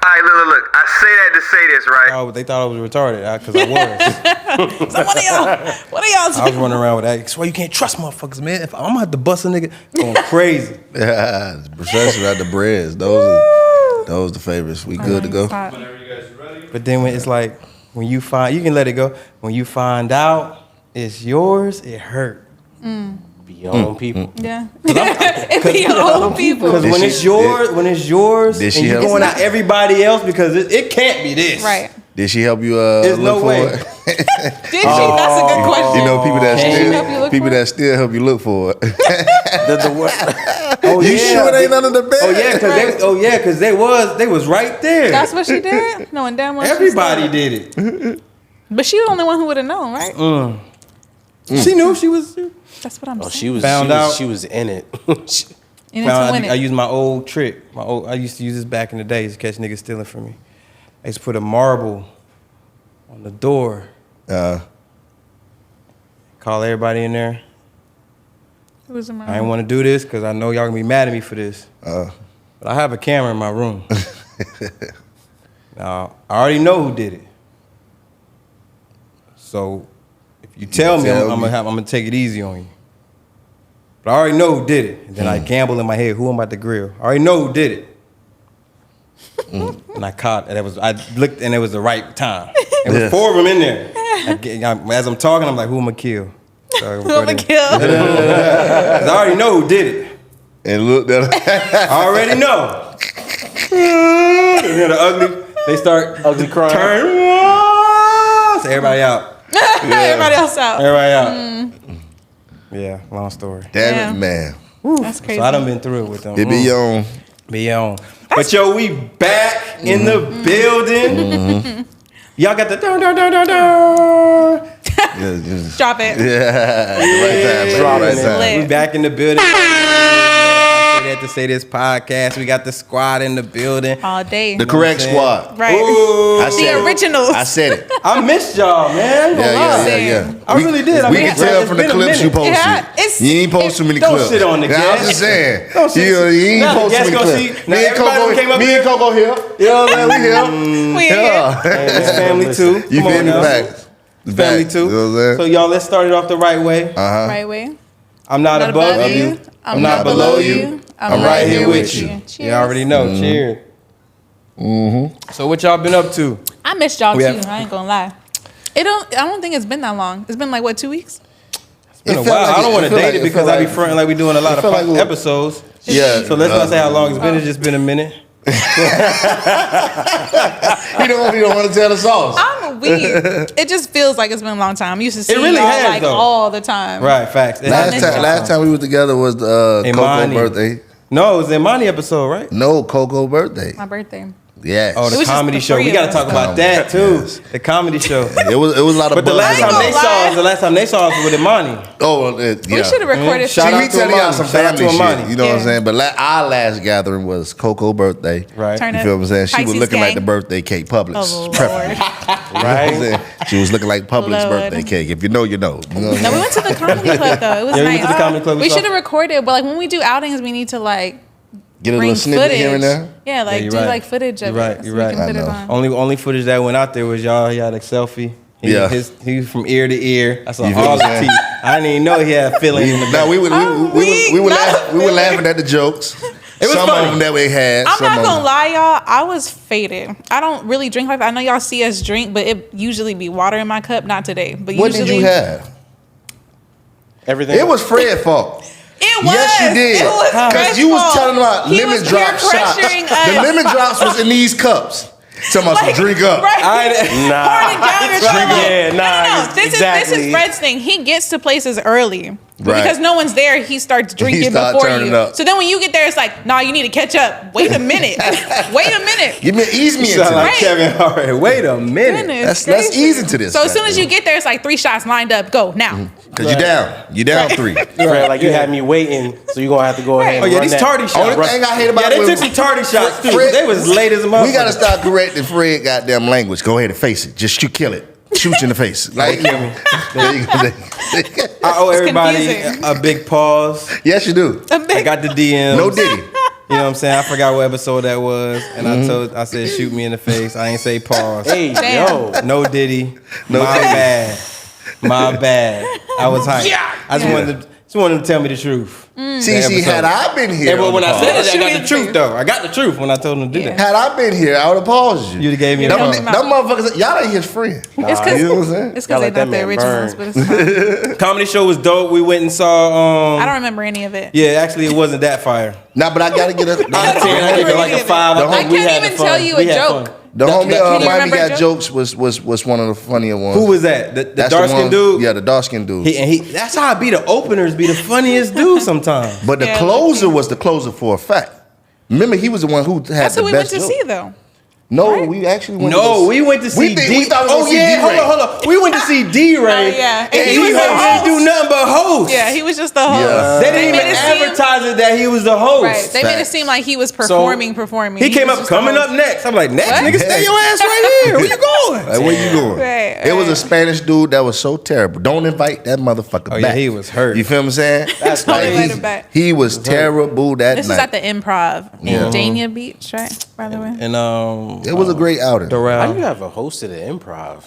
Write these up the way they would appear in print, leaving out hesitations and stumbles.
right, look. I say that to say this, right? Oh, they thought I was retarded because I was. So what are y'all I was running around with that. That's why you can't trust motherfuckers, man. If I'm gonna have to bust a nigga going crazy. Yeah, especially at the breads. Those the favorites. We good to go. Whenever you guys are ready. But then when it's like when you find you can let it go. When you find out it's yours, it hurt. Be your own people. Yeah. It be your own people. Because when it's yours, Did she and you're help? going at everybody else because it can't be this. Right. Did she help you There's look no for way. it? Did she? That's a good question. You know, people that Did she help you look for it? still help you look for it. Oh, You sure it ain't under the bed? Oh yeah, because they was right there. That's what she did? Knowing damn well she Everybody stole it. did it. But she was the only one who would have known, right? She knew she was. That's what I'm saying. She was Found out. She was in it. In it to win I it. used my old trick. I used to use this back in the day to catch niggas stealing from me. I used to put a marble on the door. Call everybody in there. Who was in my I didn't room? want to do this because I know y'all gonna be mad at me for this. But I have a camera in my room. Now, I already know who did it. So, if you tell me, I'm gonna take it easy on you. But I already know who did it. And then I gamble in my head, who am I about to grill? I already know who did it. And I caught, and I looked, and it was the right time. There was 4 of them in there. As I'm talking, I'm like, who am I kill? So Who am I kill? 'Cause I already know who did it. And look at I already know. And then the ugly, they start Ugly crying. turn. So everybody out. Everybody else out. Everybody out. Yeah, long story. Damn Yeah. it, man. That's crazy. So I done been through it with them. It be your own. Be on. But yo, we back in the building. Y'all got the dun dun dun dun dun. Drop it. Yeah. Right time. Drop Right it. time. Lit. We back in the building. Say that to say this podcast. We got the squad in the building. All day. The correct saying? squad. Right. Ooh. I said The it. originals. I said it. I missed y'all, man. Yeah. I really did. I We mean, can tell it's from the been a clips you minute. posted. Yeah, it's- You ain't post too many Don't clips. shit on the Yeah, gas. I'm just saying. Don't shit. You ain't Now the post too gas many gonna clips. see- now Me and everybody Coco came up me here. and Coco here. You know what I'm saying? We here. We in here. Yeah. It's family too. You Come feel on me? now. Facts. Family Facts. too. You know what I'm saying? So y'all, let's start it off the right way. Right way. I'm not above you. I'm not below you. I'm right here with you. You already know. Cheers. So what y'all been up to? I missed y'all We too. have- I ain't gonna lie. I don't think it's been that long. It's been like what, 2 weeks? It's been a It feel while. like I don't it- want it to feel date like- it it because feel I be like- fronting like we doing a lot of feel like we- episodes. Yeah. So let's not say how long it's been. It's just been a minute. You don't want to tell the sauce. I'm weird. It just feels like it's been a long time. I'm used to seeing really y'all has, like though. all the time. Right, facts. It Last happened. Last time we was together was Coco Imani. birthday. No, it was the Imani episode, right? No, Coco birthday. My birthday. Yes. Oh, It the was just comedy the show. We three got to of talk us. about that too. Yes. The comedy show. It was a lot of But the buzz last about time it. they saw us, with Imani. Oh, yeah. We should have recorded. Shout See, out we to telling y'all Imani. some Shout out to family Imani. shit. You know what I'm Yeah. saying? But our last gathering was Coco birthday. Right. Turn You up. feel what I'm saying? She was Pisces looking like gang. the birthday cake, Publix. Oh, Lord. Preferably. You know what I'm saying? She was looking like Publix Lord. birthday cake. If you know, you know. You know what I'm No, we saying? went to the comedy club though. It was Yeah, we nice. went to the comedy club. We saw- should have recorded, but like when we do outings, we need to like Get a bring little snippet footage. here and there. Yeah, like you're do right. like footage of You're right, it. you're so right. we can put I it know. on. Only footage that went out there was y'all. He had a selfie. Yeah. He was from ear to ear. I saw You feel all what the I'm teeth. saying? I didn't even know he had a feeling in the back. No, we were not laughing at the jokes. It was some funny. of them that we had. I'm some not of gonna them. lie, y'all. I was faded. I don't really drink like that. I know y'all see us drink, but it usually be water in my cup. Not today, but What usually did you have? Everything. It was Fred's fault. It was. Yes, you did. It was Because you was telling about He lemon was drop peer shots. pressuring The us. lemon drops was in these cups. Talking about some drink up. Right. Nah. Pouring it down your throat. Yeah, nah, No. This exactly. is Fred's thing. He gets to places early. But Right. because no one's there, he starts drinking start before turning you. up. So then when you get there, it's like, nah, you need to catch up. Wait a minute. Wait a minute. Ease me into Sound like that. Kevin Hart. Wait a minute. Goodness Let's gracious. ease into this. So as soon as you get there, it's like 3 shots lined up. Go now. Because you down. You down 3. Fred, like you had me waiting, so you're gonna have to go ahead. Oh And yeah, run these that. tardy shots. Only thing I hate about Yeah, it they was- took some tardy shots too. Fred- They was late as a motherfucker. We got to start correcting Fred goddamn language. Go ahead and face it. Just you kill it. Shoot you in the face. Like, kill me. there you go. I owe everybody confusing. a big pause. Yes, you do. I got the DM. No Diddy. You know what I'm saying? I forgot what episode that was, and I said, shoot me in the face. I ain't say pause. Hey, Damn. yo. No Diddy. My bad. I was hyped. I just wanted to tell me the truth. See, had I been here, Yeah, but when I said it, I Shoot me got in the the truth face. though. I got the truth when I told him to do Yeah. that. had I been here, I would have paused you. You'd have gave me the Yeah. Them, phone. them motherfuckers, y'all ain't his friend. It's you know what I'm because saying? it's Y'all because they're let not that the man originals, burn. but it's fine. Comedy show was dope. We went and saw. I don't remember any of it. Yeah, actually, it wasn't that fire. Nah, but I gotta get a. Out of 10, I give it like a 5. I think we can't had even fun. tell you We a had joke. fun. The homie Can you Miami remember Got Joe? Jokes was one of the funnier ones. Who was that? The That's dark the skinned one- dude? Yeah, the dark skinned dude. That's how I be the openers, be the funniest dude sometimes. But the Yeah, closer okay. was the closer for a fact. Remember, he was the one who had That's the who we went best to joke. see, though. No, right? we actually went. No, to we went to see we D. thought we was Oh gonna see yeah, D-Ray. hold on. We went to see D-Ray. Oh, yeah. And And he he was the didn't do host. nothing but host. Yeah, he was just the host. Yeah. They didn't made even it seem- advertise it that he was the host. Right. They made it Facts. seem like he was performing. He came was up just the coming host. up next. I'm like, next What? nigga, stay your ass right here. Where you going? Like, where you going? Right, It was a right. Spanish dude that was so terrible. Don't invite that motherfucker Oh, back. yeah, he was hurt. You feel what I'm saying? That's Don't crazy. invite him back. He was terrible that This night. is at the Improv in Yeah. Dania Beach, right? By the way. And It was a great outing. How Doral. you have a host at the Improv?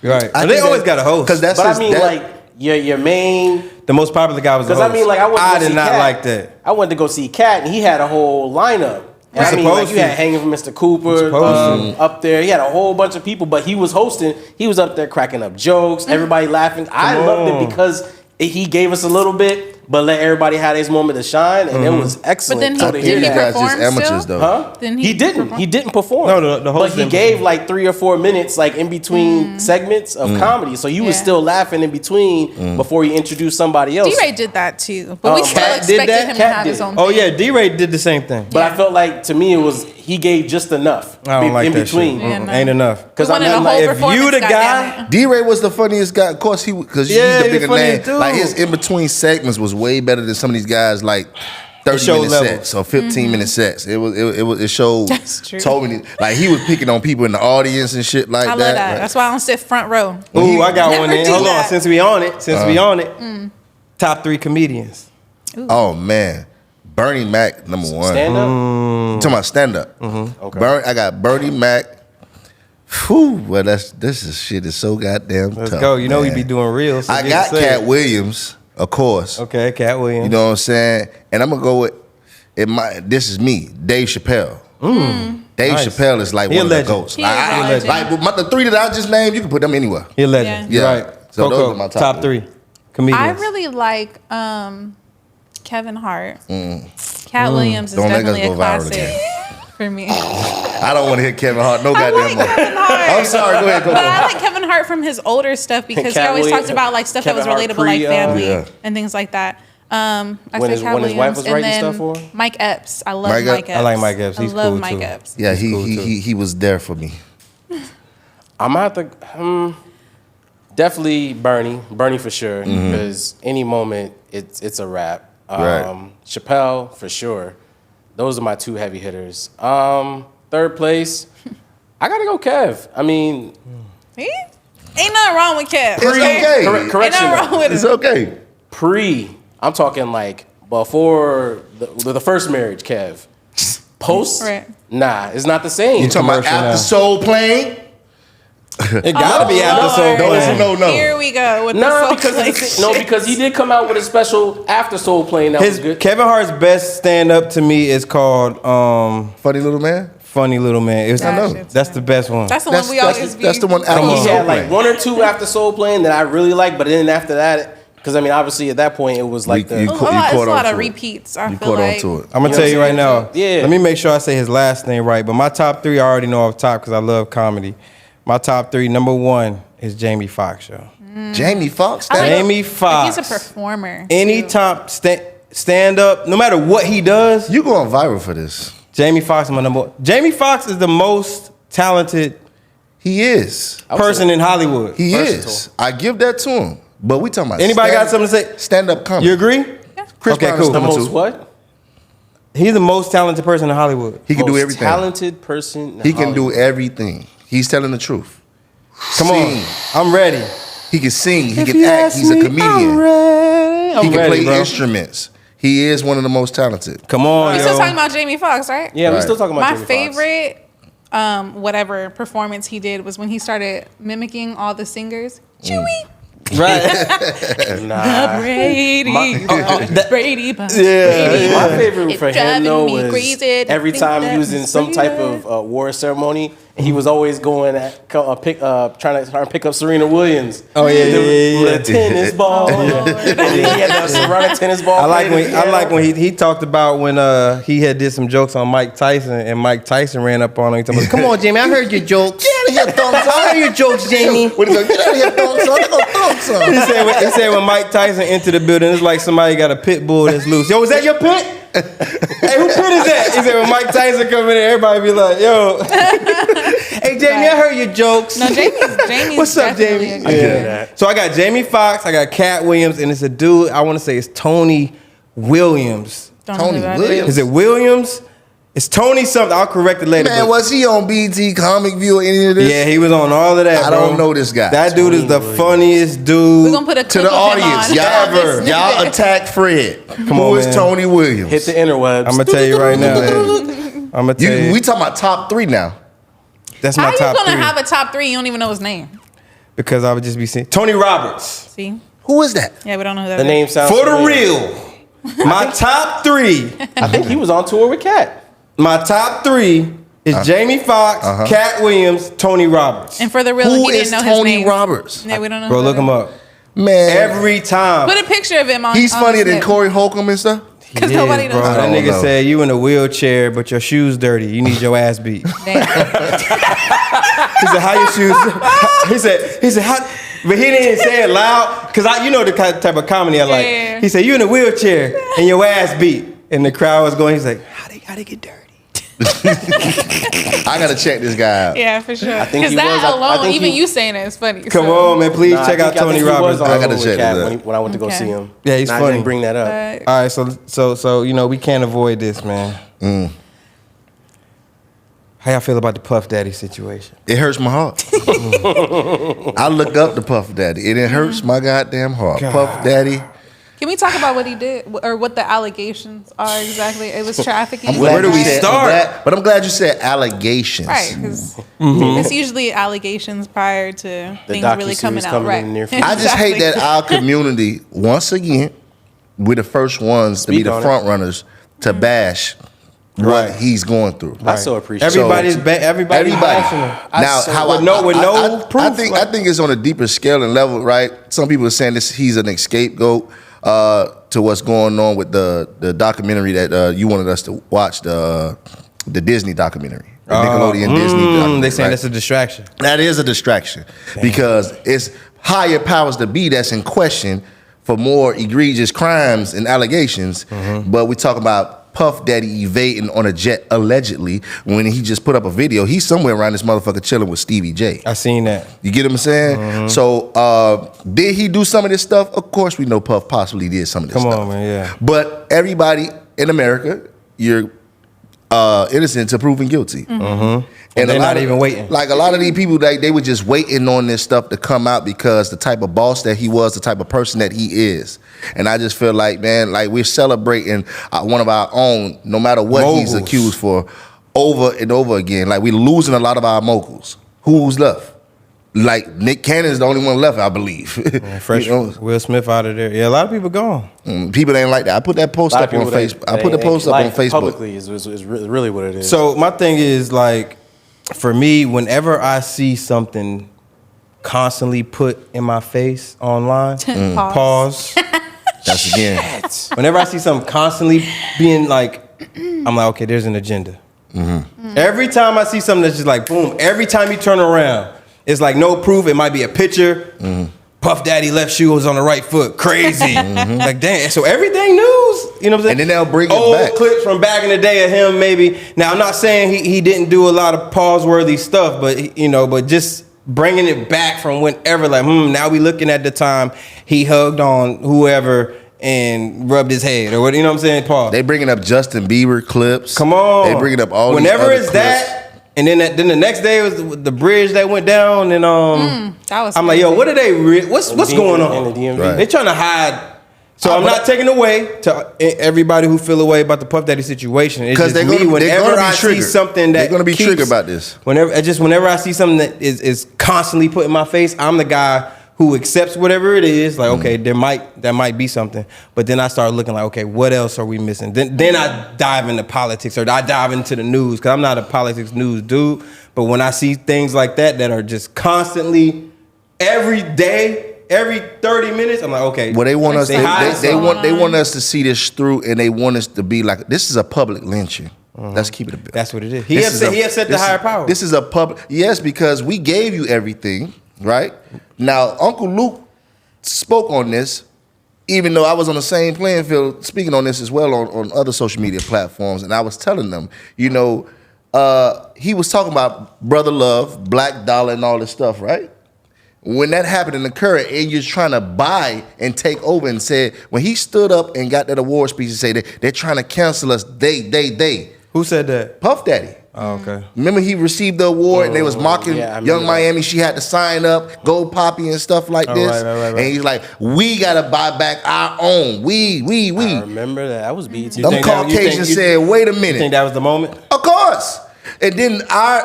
Right. I But they think always that- got a host. Cause that's But his, I mean, that- like your main. the most popular guy was the Because host. I mean, like I went. To I go did see not Cat. like that. I went to go see Cat, and he had a whole lineup. And You're I mean, like supposed you had to. hanging from Mr. Cooper supposed up there. He had a whole bunch of people, but he was hosting. He was up there cracking up jokes, everybody laughing. I loved on. it because he gave us a little bit, but let everybody have his moment to shine, and it was excellent. But then So he- to did hear he you that. guys just perform amateurs still? though. Huh? Didn't he he didn't. perform? He didn't perform. No, the host But he didn't gave perform. like 3 or 4 minutes, like in between segments of comedy. So you was Yeah. still laughing in between before he introduced somebody else. D-Ray did that too, but we still Cat did expected that? him to Cat have his did. own Oh thing. yeah, D-Ray did the same thing. But I felt like to me it was he gave just enough I don't like in that between. shit. Yeah, no. Ain't enough. We 'Cause wanted I'm a like, whole if performance, you the goddammit. guy- D-Ray was the funniest guy. Of course, because Yeah, he's the he bigger funniest name. Like dude. his in between segments was way better than some of these guys. Like 30-minute level. sets or 15-minute sets. It showed That's true. so many. Like he was picking on people in the audience and shit like I love that. that. Like, That's why I don't sit front row. Ooh, I got Never one in. do Hold on, that. since we on it. Top 3 comedians. oh man, Bernie Mac number one. Stand up. I'm talking about stand up. Okay. I got Bernie Mac. Whew, well, this is shit is so goddamn Let's tough. go. You know we man. be doing real. So I get got to say Cat it. Williams, of course. Okay, Cat Williams. You know what I'm saying? And I'm gonna go with this is me, Dave Chappelle. Dave Nice. Chappelle is like He a one of the legend. goats. He Like, is a I- legend. like, the 3 that I just named, you can put them anywhere. He a legend. Yeah. You're Yeah. right. So those Coco, are my top 3 comedians. I really like Kevin Hart. Cat Williams is Don't let us definitely a go viral classic for me. I don't want to hear Kevin Hart no I goddamn like more. Kevin Hart. I'm sorry, go ahead, But I Coco. like Kevin Hart from his older stuff because he Cat always Williams- talked about like stuff that was Kevin Hart relatable, like pre, family Yeah. and things like that. I When say his- Cat when his wife Williams, was and writing then stuff for him? Mike Epps. I love Mike Mike Epps? Epps. I like Mike Epps. He's I love cool, Mike too. Epps. Yeah, He's cool, too. he was there for me. I'm gonna have to definitely Bernie for sure because any moment it's a wrap. Right. Chappelle for sure. Those are my 2 heavy hitters. Third place, I gotta go Kev. I mean, See? Ain't nothing wrong with Kev. It's okay. Ain't correction. nothing wrong with It's him. okay. I'm talking like before the first marriage, Kev. Post, Right. nah, it's not the same. You talking about Commercial after now. Soul Plane? It gotta be after Soul Lord. Plane. No. Here we go with No, the soul because plane no, shit. because he did come out with a special after Soul Plane that was His good. Kevin Hart's best stand up to me is called Funny little man? Funny Little Man. It's, That know. shit's That's good. the best one. That's the one we always be. That's the one And after he Soul had like Plane. 1 or 2 after Soul Plane that I really liked, but then after that, because I mean, obviously at that point it was like You a caught lot, it's a lot on of to it. repeats. I You feel caught on like. to it. I'm gonna You know tell what you I'm right saying? now. Yeah. Let me make sure I say his last name right. But my top 3 I already know off top because I love comedy. My top 3, number 1 is Jamie Foxx, yo. Jamie Foxx? I like- Jamie like Foxx. He's a performer. Any too. top stand up, no matter what he does, You going viral for this. Jamie Foxx is my number 1. Jamie Foxx is the most talented He is. person in Hollywood. He Versatile. is. I give that to him. But we talking about Anybody got something to say? Stand up comedy. You agree? Chris Okay, Brown cool. is the number most 2. what? He's the most talented person in Hollywood. He can do Most everything. Talented person. in He can do Hollywood. everything. He's telling the truth. Come Sing. on, I'm ready. He can sing. He If can you act. ask He's a me, comedian. I'm ready. He can ready, play bro. instruments. He is one of the most talented. Come on, We're yo. still talking about Jamie Foxx, right? Yeah, we're Right. still talking about My Jamie Foxx. favorite, whatever performance he did was when he started mimicking all the singers. Chewy. Right. Nah. Brady. Brady. Yeah, Brady. My favorite It's for him driving though me was crazy to every think time he that was in some type of war ceremony, he was always going at trying to pick up Serena Williams. Oh, yeah, the, yeah. the tennis ball. Oh, Lord. And then he had the surrounded tennis ball. I like playing when the piano. he talked about when he had did some jokes on Mike Tyson and Mike Tyson ran up on him. He told him, "Come on, Jamie, I heard your jokes. Get out of here, thumb. I heard your jokes, Jamie." What is that? Get out of here, thumb son. I'm gonna thumb son. He said when Mike Tyson entered the building, it's like somebody got a pit bull that's loose. Yo, is that your pit? Hey, who pit is that? He said when Mike Tyson come in there, everybody be like, "Yo, hey Jamie, I heard your jokes." No, Jamie's What's up, definitely Jamie? a good get one. that. So I got Jamie Foxx, I got Cat Williams, and it's a dude. I want to say it's Tony Williams. Don't know Tony who that Williams? Is it Williams? It's Tony something. I'll correct it later. Man, but- was he on BT Comic View or any of this? Yeah, he was on all of that. I bro. don't know this guy. That dude is the funniest dude. We're gonna put a To clip the of him audience, on. Ever. y'all attack Fred. Come Who on, is man. Tony Williams? Hit the interwebs. I'm gonna tell you right now. I'm gonna tell you. We talking about top 3 now. That's How my are you top gonna 3 have a top 3? You don't even know his name. because I would just be saying Tony Roberts See? Who is that? Yeah, we don't know who that The is. name sounds for the familiar. real. My top 3. I think he was on tour with Cat. My top 3 is Jamie Foxx, Cat Williams, Tony Roberts. And for the real, Who he is didn't know his Tony name. Roberts? Yeah, we don't know. Bro, who look that him is. up. Man, Every time. Put a picture of him on. he's on funnier the than snip. Corey Holcomb and stuff. Because He nobody is, knows. bro. who That I that don't nigga know. said you in a wheelchair, but your shoes dirty. You need your ass beat. is. Damn. He said, "How your shoes?" He said, "How?" But he didn't say it loud because you know the type of comedy I like. Yeah. He said, "You in a wheelchair and your ass beat," and the crowd was going. He's like, "How they get dirty?" I gotta check this guy out. Yeah, for sure. think Because he that was. I alone, think even he- you saying it is funny. Come so. on, man. Please Nah, check I out think Tony he was Roberts. on I gotta tour with check Cat this out. when I went to go Okay. see him. Yeah, he's Nah, I funny. didn't bring that up. All right, so you know we can't avoid this, man. How y'all feel about the Puff Daddy situation? It hurts my heart. I look up to Puff Daddy, and it hurts my goddamn heart. God. Puff Daddy. Can we talk about what he did or what the allegations are exactly? It was trafficking. I'm glad Where do you we said- start? But I'm glad you said allegations. Right, because Mm-hmm. it's usually allegations prior to things really docuseries coming out. coming Right. in the near future. I just hate Exactly. that our community, once again, we're the first ones to be Speak the on it. front runners to bash Right. what he's going through. I so appreciate Everybody's it. everybody's Everybody. bashing him. Now, so- how with no proof, I think it's on a deeper scale and level, right? Some people are saying this. He's an scapegoat to what's going on with the documentary that you wanted us to watch, the Disney documentary, the Nickelodeon Disney. Documentary, They saying right? that's a distraction. That is a distraction because it's higher powers to be that's in question for more egregious crimes and allegations. But we talk about Puff Daddy evading on a jet allegedly when he just put up a video. He's somewhere around this motherfucker chilling with Stevie J. I seen that. You get what I'm saying? So did he do some of this stuff? Of course we know Puff possibly did some of this Come stuff. on, man. Yeah. But everybody in America, you're innocent to proven guilty. And they're a lot not of- even waiting. Like a lot of these people, they were just waiting on this stuff to come out because the type of boss that he was, the type of person that he is. And I just feel like, man, like we're celebrating one of our own, no matter what he's Moguls. accused for, over and over again. Like we're losing a lot of our moguls. Who's left? Like Nick Cannon's the only one left, I believe. Fresh You know? Will Smith out of there. Yeah, a lot of people gone. People ain't like that. I put that post A lot up of on people Facebook. that I put the ain't post up on like Facebook. publicly is really what it is. So my thing is like, for me, whenever I see something constantly put in my face online, pause. That's again. Whenever I see something constantly being like, I'm like, okay, there's an agenda. Every time I see something that's just like, boom, every time you turn around, it's like no proof. It might be a picture. Puff Daddy left shoe was on the right foot. Crazy. Like, damn. So everything news. You know what I'm saying? And then they'll bring it old back. clips from back in the day of him maybe. Now, I'm not saying he didn't do a lot of pause-worthy stuff, but, you know, but just bringing it back from whenever, like, now we looking at the time he hugged on whoever and rubbed his head or what, you know what I'm saying? Pause. They bringing up Justin Bieber clips. Come on. They bringing up all whenever these other it's clips. that, and then the next day was the bridge that went down, and That was I'm like, yo, crazy. what are they? What's going In on? the DMV. Right. They trying to hide So I'm not taking away to everybody who feel away about the Puff Daddy situation. It's 'Cause just they're gonna be whenever I see triggered. something that They're gonna be keeps- triggered about this. Whenever I see something that is constantly put in my face, I'm the guy who accepts whatever it is. Like, okay, there might be something, but then I start looking like, okay, what else are we missing? Then I dive into politics or I dive into the news because I'm not a politics news dude. But when I see things like that are just constantly every day. Every 30 minutes, I'm like, okay. Well, they want us. They hide They want something. us to see this through, and they want us to be like, this is a public lynching. Let's keep it a bit. That's what it is. He upset the higher power. This is a public. Yes, because we gave you everything, right? Now, Uncle Luke spoke on this, even though I was on the same playing field speaking on this as well on other social media platforms, and I was telling them, he was talking about brother love, Black Dollar, and all this stuff, right? When that happened and occurred, and you're trying to buy and take over, and said when he stood up and got that award speech and said they're trying to cancel us, they. Who said that? Puff Daddy. Oh, okay. Remember he received the award and they was mocking yeah, I remember Young that. Miami. She had to sign up, Gold Poppy and stuff like this. right. And he's like, we gotta buy back our own. We. I remember that. I was BET. Them think that- you Caucasians think- said, wait a You minute. think that was the moment? Of course. And then our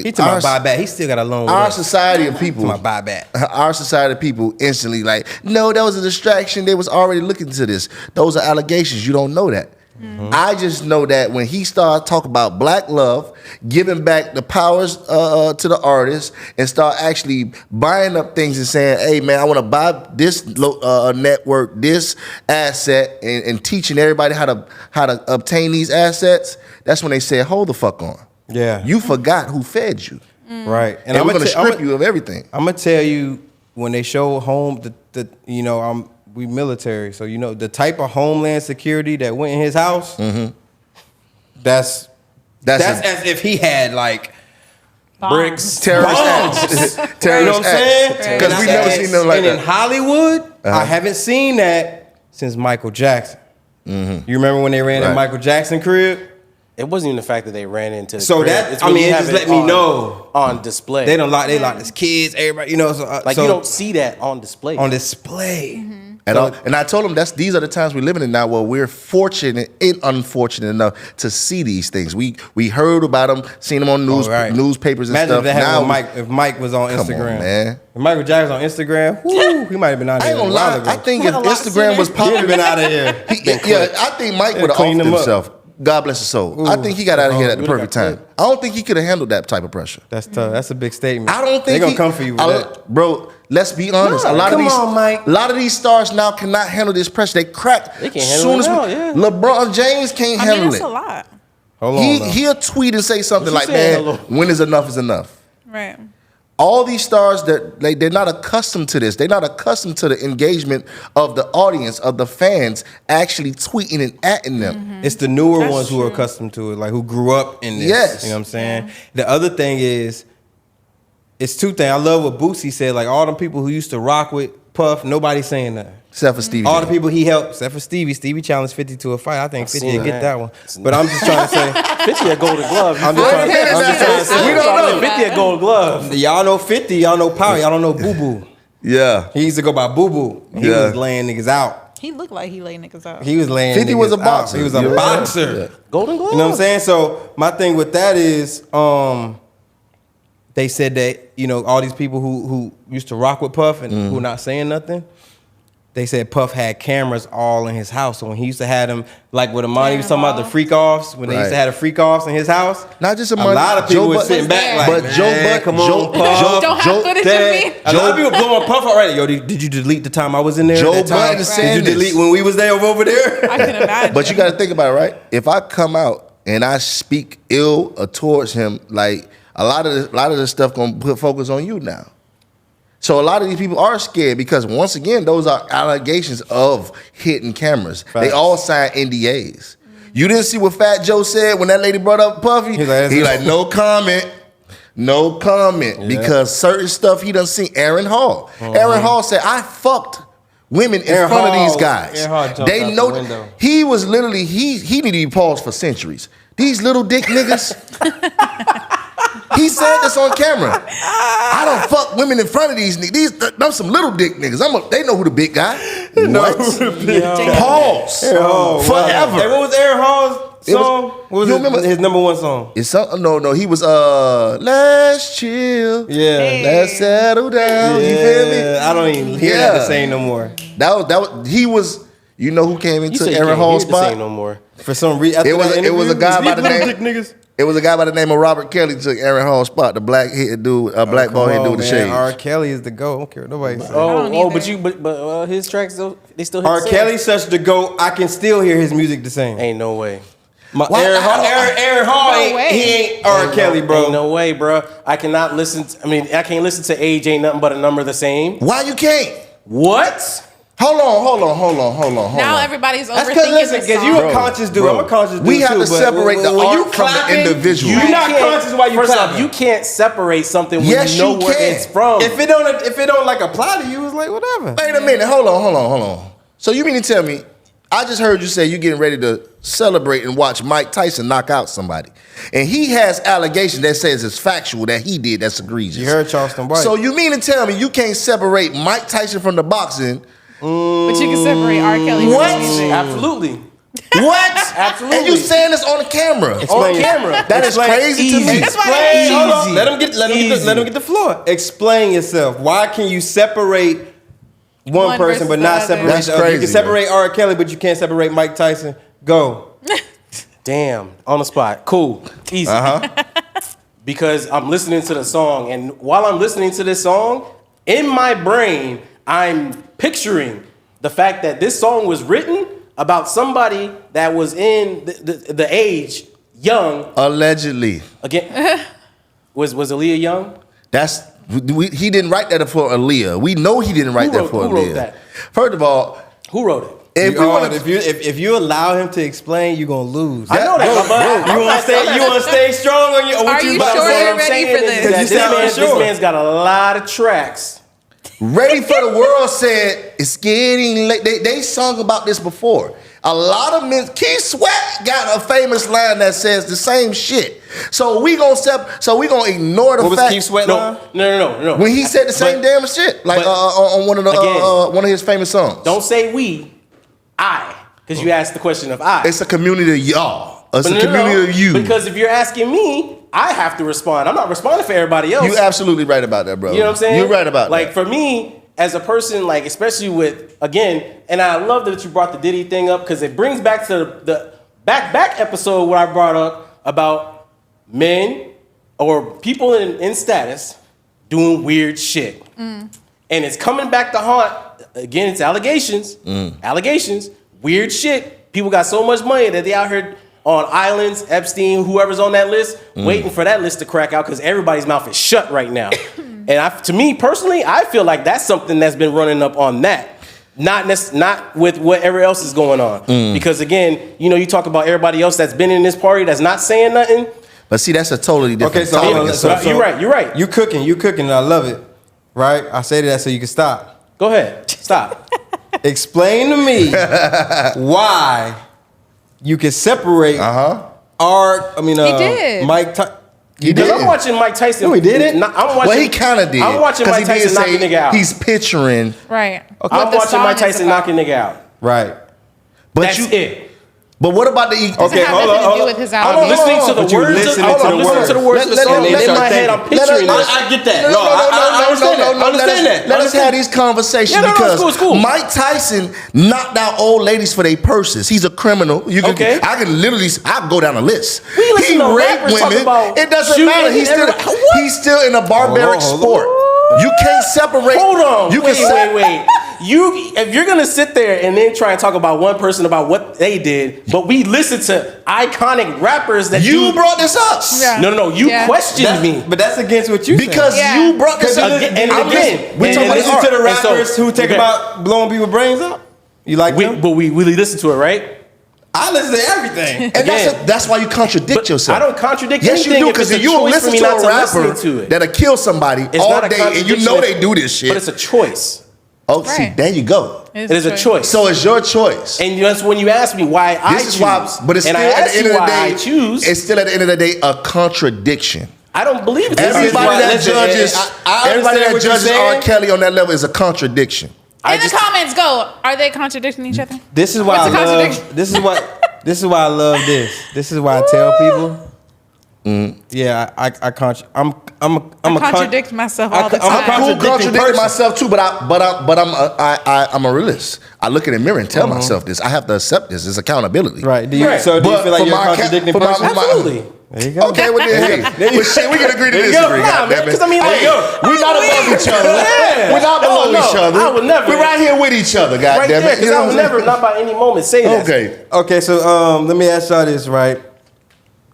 He took my buyback. He still got a loan. our society of people, my buyback. our society of people instantly like, no, that was a distraction. They was already looking into this. Those are allegations. You don't know that. I just know that when he started talking about black love, giving back the powers to the artists, and start actually buying up things and saying, hey, man, I want to buy this network, this asset, and teaching everybody how to obtain these assets, that's when they said, hold the fuck on. Yeah. You forgot who fed you. Right. And we're going to strip you of everything. I'm gonna tell you when they show home we military, so the type of homeland security that went in his house. That's as if he had like bricks, terrorist bombs. acts. You know Terrorist what I'm saying? acts. Because we never seen them like and in that. Hollywood, I haven't seen that since Michael Jackson. You remember when they ran in Right. Michael Jackson crib? It wasn't even the fact that they ran into the So crib. that- It's I when mean, you it have just let me know. on display. They locked his kids, everybody, So, like so you don't see that on display. on display. And I told him these are the times we're living in now where we're fortunate and unfortunate enough to see these things. We heard about them, seen them on newspapers and Imagine stuff. if, Now if Mike was on Come on, Instagram. man. If Michael Jackson was on Instagram, whoo, he might have been out I there ain't a gonna while lie. ago. I think if A lot Instagram was sooner. He'd have popular, been out of here. I think Mike would have cleaned offed him up. himself. God bless his soul. I think he got out of here at the would've perfect got time. I don't think he could have handled that type of pressure. That's tough. That's a big statement. I don't think they're gonna he- come for you with that. Bro, let's be honest. No, a lot come of these, on, Mike. a lot of these stars now cannot handle this pressure. They crack. They can't handle it now, yeah. LeBron James can't I mean, handle that's it. a lot. Hold on. though. He'll tweet and say something What you like, saying, "Man, hello? when is enough is enough." Right. All these stars they're not accustomed to this. They're not accustomed to the engagement of the audience, of the fans actually tweeting and atting them. It's the newer That's ones who are true. accustomed to it, like who grew up in this. Yes. You know what I'm saying? The other thing is, it's two things. I love what Boosie said. Like all them people who used to rock with Puff, nobody's saying nothing. Except for Stevie. All J. the people he helped, except for Stevie. Stevie challenged 50 to a fight. I think 50 seen would get that. that one. But I'm just trying to say, 50 a golden glove. I'm just trying to say, We don't know. 50 a golden glove. y'all know 50, y'all know Power, y'all don't know Boo Boo. Yeah. He used to go by Boo Boo. He Yeah. was laying niggas out. He looked like he laid niggas out. He was laying 50 niggas was a out. boxer. He was a Yeah. boxer. Golden glove. You know what I'm saying? So my thing with that is, they said that all these people who used to rock with Puff and who not saying nothing, they said Puff had cameras all in his house. So when he used to have them, like what Amani was talking about, the freak offs, when they used to Right. have the freak offs in his house, Not just a Amani, lot of people Joe were Bud- sitting back like, but man, Joe Bud- come on, Joe- Puff. Don't have footage of me. A lot of people blowing Puff already. Yo, did you delete the time I was in there? Joe That time? Budden saying Did you delete this. when we was there over there? I can imagine. But you got to think about it, right? If I come out and I speak ill towards him, like a lot of the stuff gonna put focus on you now. So a lot of these people are scared because once again, those are allegations of hidden cameras. They Facts. all signed NDAs. You didn't see what Fat Joe said when that lady brought up Puffy? He's like, He like, no comment. No comment. Because certain stuff he done seen. Aaron Hall. Aaron Hall said, I fucked women in Aaron front of Hall- these guys. Aaron Hall jumped They out the know window. he was literally he needed to be paused for centuries. These little dick niggas. He said this on camera. I don't fuck women in front of these niggas. Them some little dick niggas. They know who the big guy. What? Pause. Forever. Hey, what was Aaron Hall's song? What was you remember his number one song? It's something. No. He was let's chill. Yeah. Let's settle down. You feel me? I don't even hear that to sing no more. That was. He was. You know who came You into said you Aaron can't Hall's hear the spot? same no more. For some reason, It was a guy by the name. Dick niggas. It was a guy by the name of Robert Kelly took Aaron Hall's spot. The black head dude, black bald head dude with the shades. R. Kelly is the GOAT. I don't care what nobody says. don't either. But his tracks they still hit R. the same. Kelly's such the GOAT. I can still hear his music the same. Ain't no way. Aaron Hall No ain't, way. he ain't R. Kelly, bro. Ain't no way, bro. I cannot listen. I can't listen to Age Ain't Nothing But a Number the Same. Why you can't? What? Hold on. Now everybody's That's overthinking because this you song. a conscious dude. Bro. I'm a conscious dude We have too, to but separate the when you art from the clapping, individual. You're not conscious while you First off, clapping. you can't separate something when Yes, you know you where can. it's from. If it don't like apply to you, it's like whatever. Wait a minute. Hold on. So you mean to tell me? I just heard you say you're getting ready to celebrate and watch Mike Tyson knock out somebody, and he has allegations that says it's factual that he did. That's egregious. You heard Charleston White. So you mean to tell me you can't separate Mike Tyson from the boxing? But you can separate R. Kelly from What? his music. Absolutely. What? Absolutely. And you saying this on the camera? On camera. That is crazy to me. That's why Explain. Hold on. Easy. Let him get the floor. Explain yourself. Why can you separate one person versus but the not other. separate That's the other? You crazy, can separate R. Kelly, but you can't separate Mike Tyson. Go. Damn. On the spot. Cool. Easy. Because I'm listening to the song, and while I'm listening to this song, in my brain, I'm picturing the fact that this song was written about somebody that was in the age young. Allegedly. Again, was Aaliyah young? He didn't write that for Aaliyah. We know he didn't write Who that for wrote Aaliyah. that? First of all, Who wrote it? If you allow him to explain, you're gonna lose. I know that. You want to stay strong on your. Are what you about sure to say? you're ready for this? Because you sound This unsure. man's got a lot of tracks. Ready for the World said it's getting late. They sung about this before. A lot of men. Keith Sweat got a famous line that says the same shit. So we gonna ignore the What was fact. Keith Sweat No, line? no. When he said the same damn shit, like but- on one of the again, one of his famous songs. Don't say we, I, because you asked the question of I. It's a community of y'all. It's But a community of you. Because if you're asking me, I have to respond. I'm not responding for everybody else. You absolutely right about that, bro. You know what I'm saying? You're right about like, that. for me, as a person, like, especially with, again, and I love that you brought the Diddy thing up because it brings back to the back episode where I brought up about men or people in status doing weird shit. And it's coming back to haunt. Again, it's allegations. Allegations. Weird shit. People got so much money that they out here on islands, Epstein, whoever's on that list, waiting for that list to crack out because everybody's mouth is shut right now. And to me personally, I feel like that's something that's been running up on that. Not with whatever else is going on. Because again, you talk about everybody else that's been in this party that's not saying nothing. But see, that's a totally different Okay, so topic. hold on, and so- subject. You're right. You cooking, and I love it. Right? I say that so you can stop. Go ahead. Stop. Explain to me why you can separate did. Mike Tyson. He Because did. I'm watching Mike Tyson. No, he didn't. I'm watching, Well, he kind of did. I'm watching 'Cause Mike he did Tyson knock a say nigga out. He's picturing, Right. I'm What the watching song Mike is Tyson about. knock a nigga out. Right. but That's you. it. But what about the? Doesn't have hold nothing on, to do with his I'm album. listening to the But you words. listening I'm to the listening to the words of the Let- song, let- and in let- my head, I'm let- picturing let- this. I get that. No, I understand that. I understand that. Let us have these conversations Yeah, no, because it's cool. Mike Tyson knocked out old ladies for their purses. He's a criminal. Okay. I can literally. I'll go down the list. We listen He to raped rappers talk women. about It doesn't shooting matter. and He's still. everybody- What? He's still in a barbaric Hold on. sport. You can't separate. Hold on. You Wait. can Wait. If you're gonna sit there and then try and talk about one person about what they did, but we listen to iconic rappers that You brought this up. Yeah. No. You Yeah. questioned me. But that's against what you Because said. Yeah. you brought this up. Again, and I'm again, listening. and- We and talking about Listen art. to the And so- rappers who take okay. about blowing people's brains up. You like them? But we really listen to it, right? I listen to everything. And Again. that's why you contradict But yourself. I don't contradict Yes, you anything do, if because it's a you will choice for listen me to not a to rapper listen to it. that'll kill somebody It's all not a day, and you contradiction know if- they do this shit. But it's a choice. Oh, see, Right. there you go. It is a choice. So it's your choice. And that's when you ask me why I This choose. is why, but it's and still I at ask the end you of the why day, I choose. it's still at the end of the day a contradiction. I don't believe it's Everybody that judges, I everybody understand that what you're judges saying. R. Kelly on that level is a contradiction. In the comments, go. Are they contradicting each other? This is why What's the I love. contradiction? This is why I love this. This is why I tell people. Yeah, I contradict myself all the I'm a time. I'm cool contradicting contradicting person. myself too, but I'm a realist. I look in the mirror and tell myself this. I have to accept this. It's accountability. Right. Do you, Right. So do you But feel like for you're a my contradicting for my- person? for my- Absolutely. There you go. Okay, well then, hey, well, shit, we can agree to There you go. disagree. Nah, goddammit. man, 'cause I mean, like, we're not above each other. Yeah. We're not below Oh, no, each other. I would never. We're right here with each other, Right there, goddammit. because I would never, not by any moment, say that. Okay. Okay, so let me ask y'all this, right?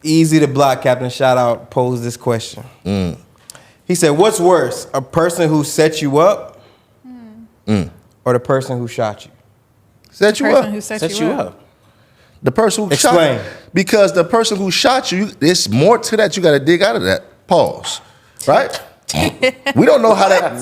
Easy to block, Captain. Shout out. Posed this question. He said, "What's worse, a person who set you up, or the person who shot you?" Set you Person up. who set Set you you up. up. The person who Explain. shot you. Because the person who shot you, there's more to that you got to dig out of that. Pause. Right? We don't know how that.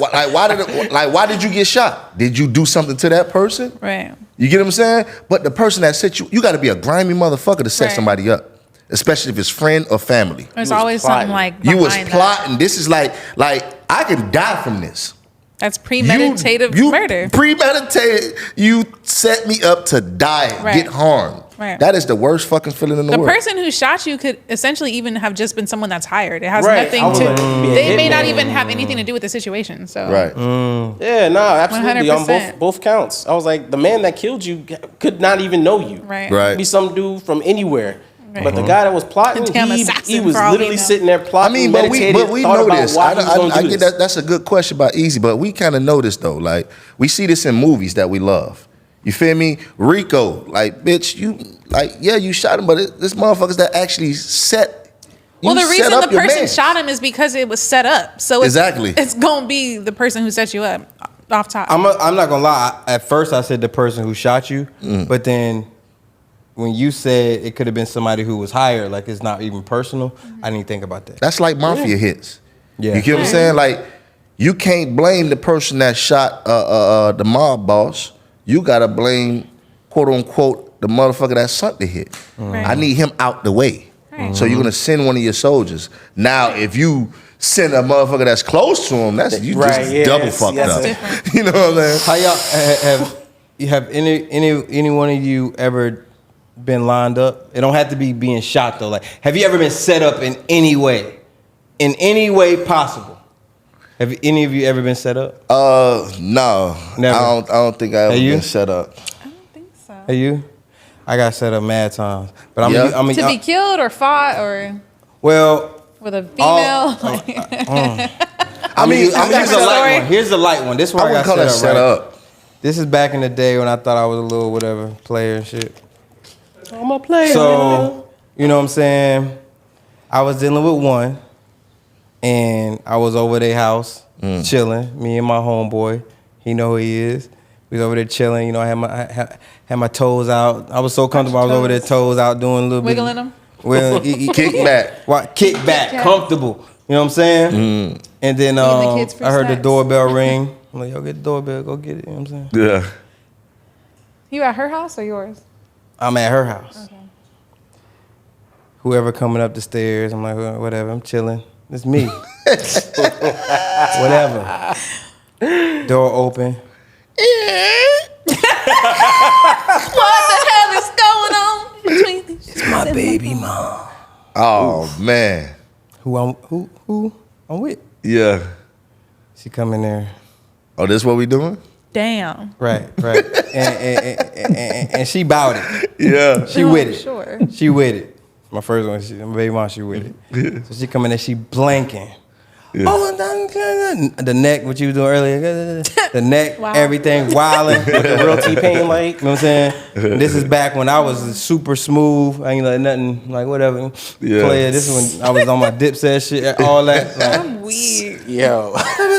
Why did you get shot? Did you do something to that person? Right. You get what I'm saying? But the person that set you got to be a grimy motherfucker to set Right. somebody up, especially if it's friend or family. There's was always plotting. something like You was behind that. plotting. This is like I can die from this. That's premeditative you murder. Premeditated. You set me up to die, Right. get harmed. Right. That is the worst fucking feeling in the The world. person who shot you could essentially even have just been someone that's hired. It has Right. nothing I was to. like, be a They may hitman. not even have anything to do with the situation. So Right. Yeah, no, absolutely. On 100%. both counts. I was like, the man that killed you could not even know you. Right. Right. Could be some dude from anywhere. Right. But the guy that was plotting, Damn he assassin was for all we literally know. sitting there I plotting, mean, but we meditated, know thought about this. why he was gonna I do get this. that. That's a good question about Easy, but we kind of know this though. Like we see this in movies that we love. You feel me? Rico, like bitch, you shot him, but this motherfuckers that actually set. Well, you the set reason up the your person man. shot him is because it was set up. So it's, Exactly. it's gonna be the person who set you up off top. I'm not gonna lie. At first, I said the person who shot you, but then when you said it could have been somebody who was hired, like it's not even personal, I didn't think about that. That's like mafia hits. Yeah. You get what I'm saying? Like you can't blame the person that shot the mob boss. You gotta blame, quote unquote, the motherfucker that sunk the hit. Right. I need him out the way. Right. So you're gonna send one of your soldiers. Now, if you send a motherfucker that's close to him, that's you Right, just yeah, double that's fucked up. different. You know what I'm saying? How y'all have any one of you ever been lined up? It don't have to be being shot though. Like, have you ever been set up in any way possible? Have any of you ever been set up? No. Never. I don't think I ever Hey, you? been set up. I don't think so. Hey, you? I got set up mad times, but Yeah. To be killed or fought or well. with a female. I'm gonna use got a a light story. one. Here's the light one. This is I where I wouldn't got call that set set up. Right? up. This is back in the day when I thought I was a little whatever player and shit. I'm a player. So, you know what I'm saying? I was dealing with one, and I was over their house chilling. Me and my homeboy, he know who he is. We was over there chilling. You know, I had my toes out. I was so comfortable. I was over there toes out doing a little Wiggling bit. them? Well, Kick back. kick back, back. comfortable. You know what I'm saying? And then the kids for I heard the snacks. doorbell ring. I'm like, yo, get the doorbell, go get it. You know what I'm saying? Yeah. You at her house or yours? I'm at her house. Okay. Whoever coming up the stairs, I'm like, "Well, whatever, I'm chilling. It's me. Whatever. Door open. What the hell is going on between these? It's my baby mom. Oh man. Who I'm with. Yeah. She come in there. Oh, this what we doing? Damn. Right. and she bowed it. Yeah. She with it. Sure. She with it. My first one, my baby mom, she with it. So she come in there, she blanking. Yeah. Oh, the neck, what you was doing earlier, the neck, Wow. everything, wilding with the real T-Pain, like, you know what I'm saying? This is back when I was super smooth. I ain't like nothing, like whatever. Yeah. Player. This is when I was on my Dipset shit, all that. Like, I'm weird. Yo.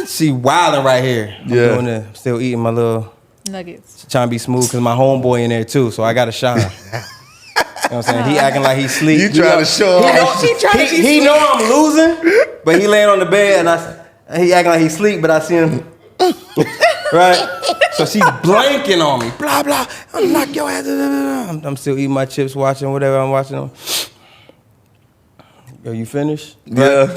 she wilding right here. I'm Yeah. doing the, still eating my little, Nuggets. trying to be smooth because my homeboy in there too, so I got to shine. You know what I'm saying? He acting like he sleep. You trying to show off. He know I'm losing, but he laying on the bed and he acting like he sleep, but I see him. Right? So she's blanking on me. Blah, blah. I'm knock your ass. I'm still eating my chips, watching whatever I'm watching. Yo, you finished? Yeah.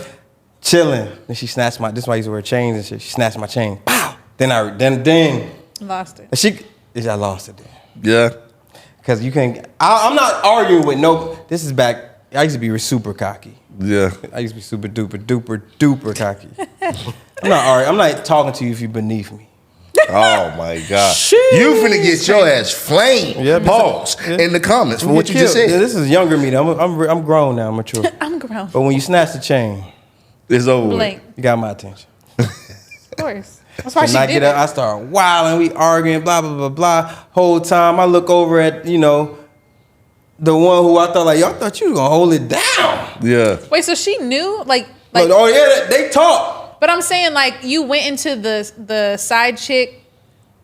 chilling. Then she snatched my. This is why I used to wear chains and shit. She snatched my chain. Pow. Then Lost it. I lost it. Then. Yeah. Cause you can't. I'm not arguing with no. This is back. I used to be super cocky. Yeah. I used to be super duper cocky. I'm not arguing. I'm not talking to you if you're beneath me. Oh my God. You finna get your ass flamed. Yeah, Pause in the comments for what you just said. Yeah, this is younger me. Though. I'm grown now. I'm mature. I'm grown. But when you snatch the chain, It's over. Blank. you got my attention. Of course. That's why When I she get did up, I it. start wilding. We arguing, blah blah blah blah. Whole time I look over at the one who I thought like y'all thought you was gonna hold it down. Yeah. Wait, so she knew? Like, Oh yeah, they talk. but I'm saying, like, you went into the side chick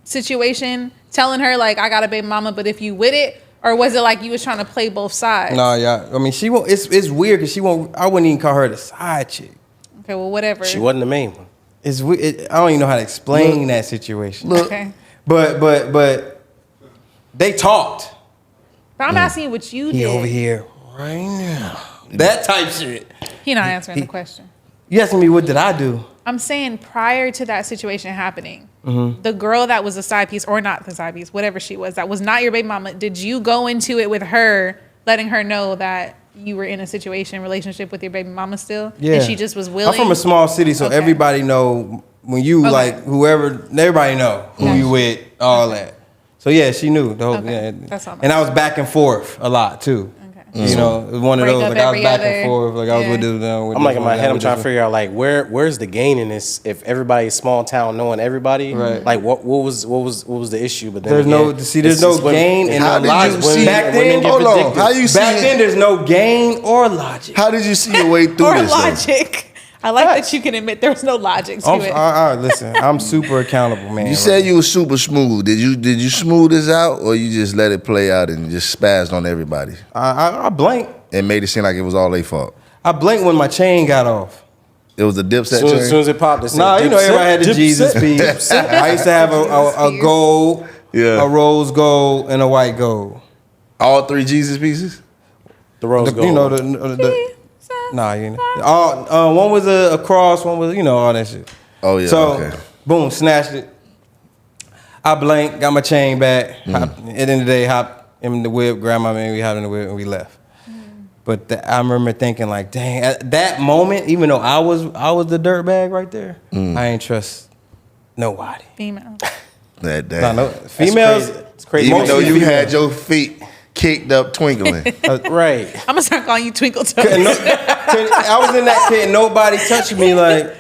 situation telling her, like, I got a baby mama, but if you with it, or was it like you was trying to play both sides? No, yeah. I mean, she won't. It's weird because she won't. I wouldn't even call her the side chick. Okay, well, whatever. She wasn't the main one. It's weird. I don't even know how to explain that situation. Okay. But they talked. But I'm asking you what you He did. over here right now. That type shit. He not answering the question. You asking me what did I do? I'm saying prior to that situation happening, Mm-hmm. the girl that was a side piece, or not the side piece, whatever she was, that was not your baby mama, did you go into it with her, letting her know that you were in a relationship with your baby mama still? Yeah. And she just was willing? I'm from a small city, so Okay. everybody know when you Okay. like whoever. Everybody know who Gotcha. you with, all that. So yeah, she knew the whole. Okay. Yeah. That's all I'm And I was back and forth a lot too. Okay. You know, it was one of Break those up like I was every back other- and forth, like I was yeah. with this. I'm like in my head, I'm trying to figure out like where's the gain in this if everybody's small town knowing everybody. Right. Like what was the issue? But then There's again, no see. There's it's no just women- gain in How no did logic. you see- Back then, get Hold on. vindictive. How you see back then, there's no gain or logic. How did you see your way through Or this? though? logic. I like that you can admit there was no logic to it. All right, listen. I'm super accountable, man. You said you were super smooth. Did you smooth this out, or you just let it play out and just spazzed on everybody I blanked. and made it seem like it was all their fault? I blinked when my chain got off. It was a Dipset As chain? soon as it popped, it said, Nah, you know Dipset, everybody had the Dipset. Jesus piece. I used to have a gold, Yeah. a rose gold, and a white gold. All three Jesus pieces? The rose gold. You know nah, you know. One was a cross, one was all that shit. Oh, yeah, So okay. boom, snatched it. I blinked, got my chain back. Mm. At the end of the day, hopped in the whip, grabbed my man, we hopped in the whip, and we left. But I remember thinking like, dang, at that moment, even though I was the dirtbag right there, Mm. I ain't trust nobody. Female. That Nah, damn. no, females, crazy. It's crazy. Even though mostly you females. had your feet kicked up twinkling. Right. I'm gonna start calling you Twinkle Toes. I was in that kid, nobody touched me like,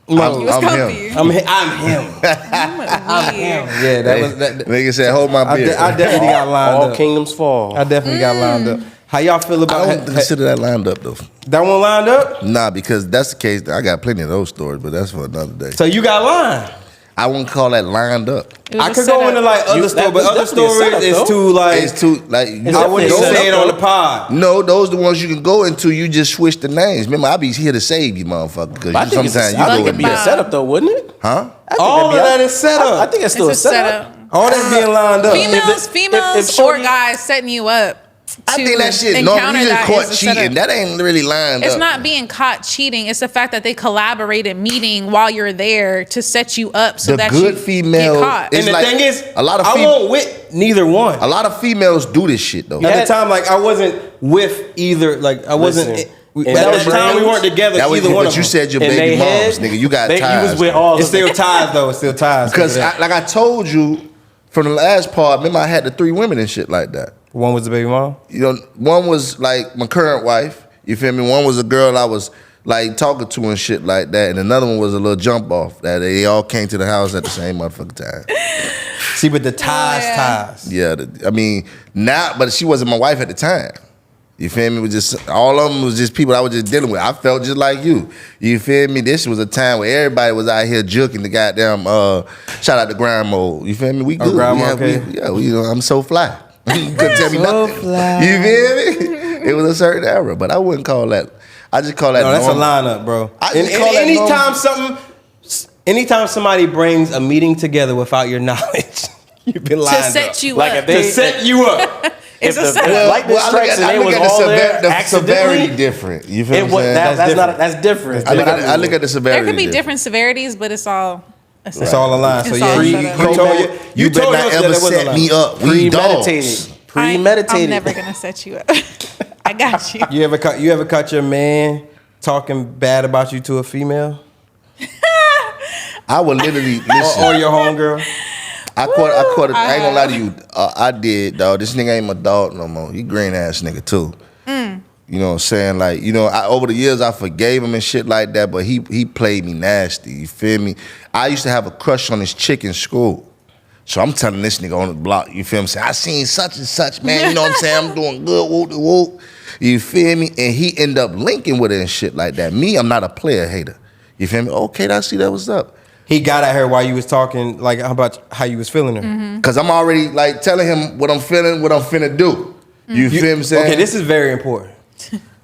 You was I'm comfy. him. I'm him. Weird. Yeah, that was that. Nigga said, hold my I, beer. I definitely got lined All up. kingdoms fall. I definitely got lined up. How y'all feel I about don't consider that lined up, though. that one lined up? Nah, because that's the case. I got plenty of those stories, but that's for another day. So you got lined. I wouldn't call that lined up. It was I a could go setup. into like other You- stories, that but was other definitely a stories setup, is though. too like It's too, like, you I wouldn't definitely a say it setup, on the though. pod. No, those the ones you can go into. You just switch the names. Remember, I be here to save you, motherfucker. Because But I think sometimes I you think go it'd be in a Bob. setup though, wouldn't it? huh? All of that is set up. I think it's still It's a setup. All that's being lined up. Females if or Shorty- guys setting you up. I to think that shit. No, encounter you just that caught is a setup. cheating. That ain't really lined It's up. not being caught cheating. It's the fact that they collaborated meeting while you're there to set you up so The that good you female get caught. is- And the like, thing is, a lot of I won't with neither one. A lot of females do this shit though. At the time, like I wasn't with either. Like I wasn't. Listen, At in that their time, we brains, weren't together. That was, Either one but of you them. said your In baby they head, moms, nigga. You got you ties. was with though. all It's of them. still ties though. It's still ties. Because like I told you from the last part, remember I had the 3 women and shit like that. One was the baby mom. You know, one was like my current wife. You feel me? One was a girl I was like talking to and shit like that, and another one was a little jump off that they all came to the house at the same motherfucking time. See, but the ties, yeah. ties. Yeah, I mean now, but she wasn't my wife at the time. You feel me? It was just all of them was just people I was just dealing with. I felt just like you. You feel me? This was a time where everybody was out here juking the goddamn. Shout out to Grind Mode. You feel me? We good. Grind We Mode, have- okay. yeah, you know, I'm so fly. You couldn't tell me So nothing. fly. You feel me? It was a certain era, but I wouldn't call that. I just call that. No, that's normal. a lineup, bro. I And, just call that anytime somebody brings a meeting together without your knowledge, you've been lined to set up. you Like up. if they- To set you up. It's if a the setup. lightning strikes and they was all there the accidentally, severity different. You feel it what was, I'm saying? that's different. I look at the severity. There could be different severities, but it's all. It's all aligned. So It's yeah, all you set up. told You better told not us that ever it wasn't set aligned. me up. We dogs. Premeditated. I'm Premeditated. never gonna set you up. I got you. You ever caught your man talking bad about you to a female I would literally listen. or your homegirl? I caught it. I ain't gonna lie to you. I did, dog. This nigga ain't my dog no more. He green ass nigga too. You know what I'm saying? Like, you know, over the years I forgave him and shit like that, but he played me nasty. You feel me? I used to have a crush on this chick in school. So I'm telling this nigga on the block, you feel me? Say, I seen such and such, man. You know what I'm saying? I'm doing good, whoop de whoop. You feel me? And he end up linking with her and shit like that. Me, I'm not a player hater. You feel me? Okay, I see that. What's up? He got at her while you was talking, like about how you was feeling her. Cause I'm already like telling him what I'm feeling, what I'm finna do. You feel me? I'm saying? Okay, this is very important.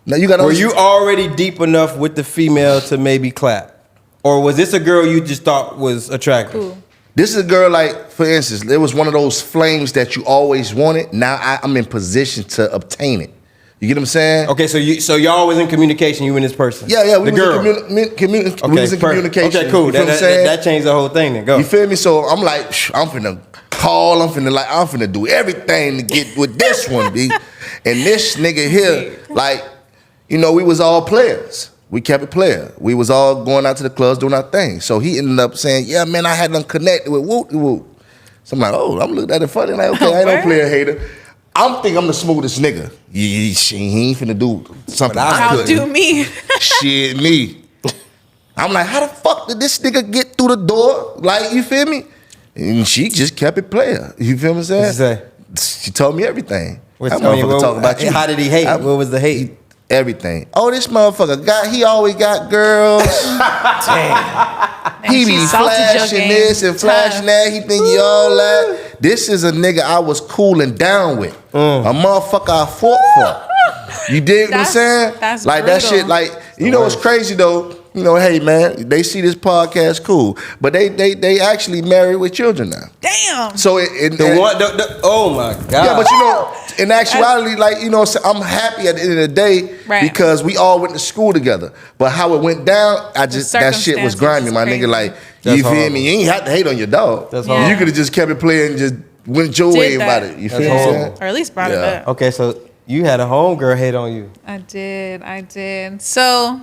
Now you gotta. Were you already deep enough with the female to maybe clap? Or was this a girl you just thought was attractive? Cool. This is a girl, like, for instance, there was one of those flames that you always wanted. Now I'm in position to obtain it. You get what I'm saying? Okay, so y'all was in communication, you and this person? Yeah, we the girl. was in Okay, communication. Okay, cool. You feel what I'm saying? That changed the whole thing then. Go. You feel me? So I'm like, I'm finna call, I'm finna do everything to get with this one, B. And this nigga here, like, you know, we was all players. We kept it player. We was all going out to the clubs doing our thing. So he ended up saying, yeah, man, I had them connected with whoop whoop. So I'm like, oh, I'm looking at it funny. Like, okay, I ain't no player hater. I'm thinking I'm the smoothest nigga. He ain't finna do something I couldn't. Outdo me. Shit, me. I'm like, how the fuck did this nigga get through the door? Like, you feel me? And she just kept it player. You feel what I'm saying? What'd she say? She told me everything. What's- That motherfucker talk about you. How did he hate? What was the hate? Everything. Oh, this motherfucker he always got girls. He be She salted your flashing game. this and flashing that. He think you all that. This is a nigga I was cooling down with. A motherfucker I fought for. You dig what I'm That's- saying? that's like that brutal. shit. Like, you know what's crazy though? You know, hey man, they see this podcast cool, but they actually married with children now. Damn. So Oh my God. yeah, but you know, in actuality, like, you know, so I'm happy at the end of the day Right. because we all went to school together. But how it went down, that shit was circumstances grimy, is my crazy. nigga. Like, That's you feel horrible. me? You ain't have to hate on your dog. That's horrible. You could have just kept it playing and just went your Did way that. about it. You That's feel what I'm horrible. saying? Or at least brought Yeah. it up. Okay, so you had a homegirl hate on you. I did. So,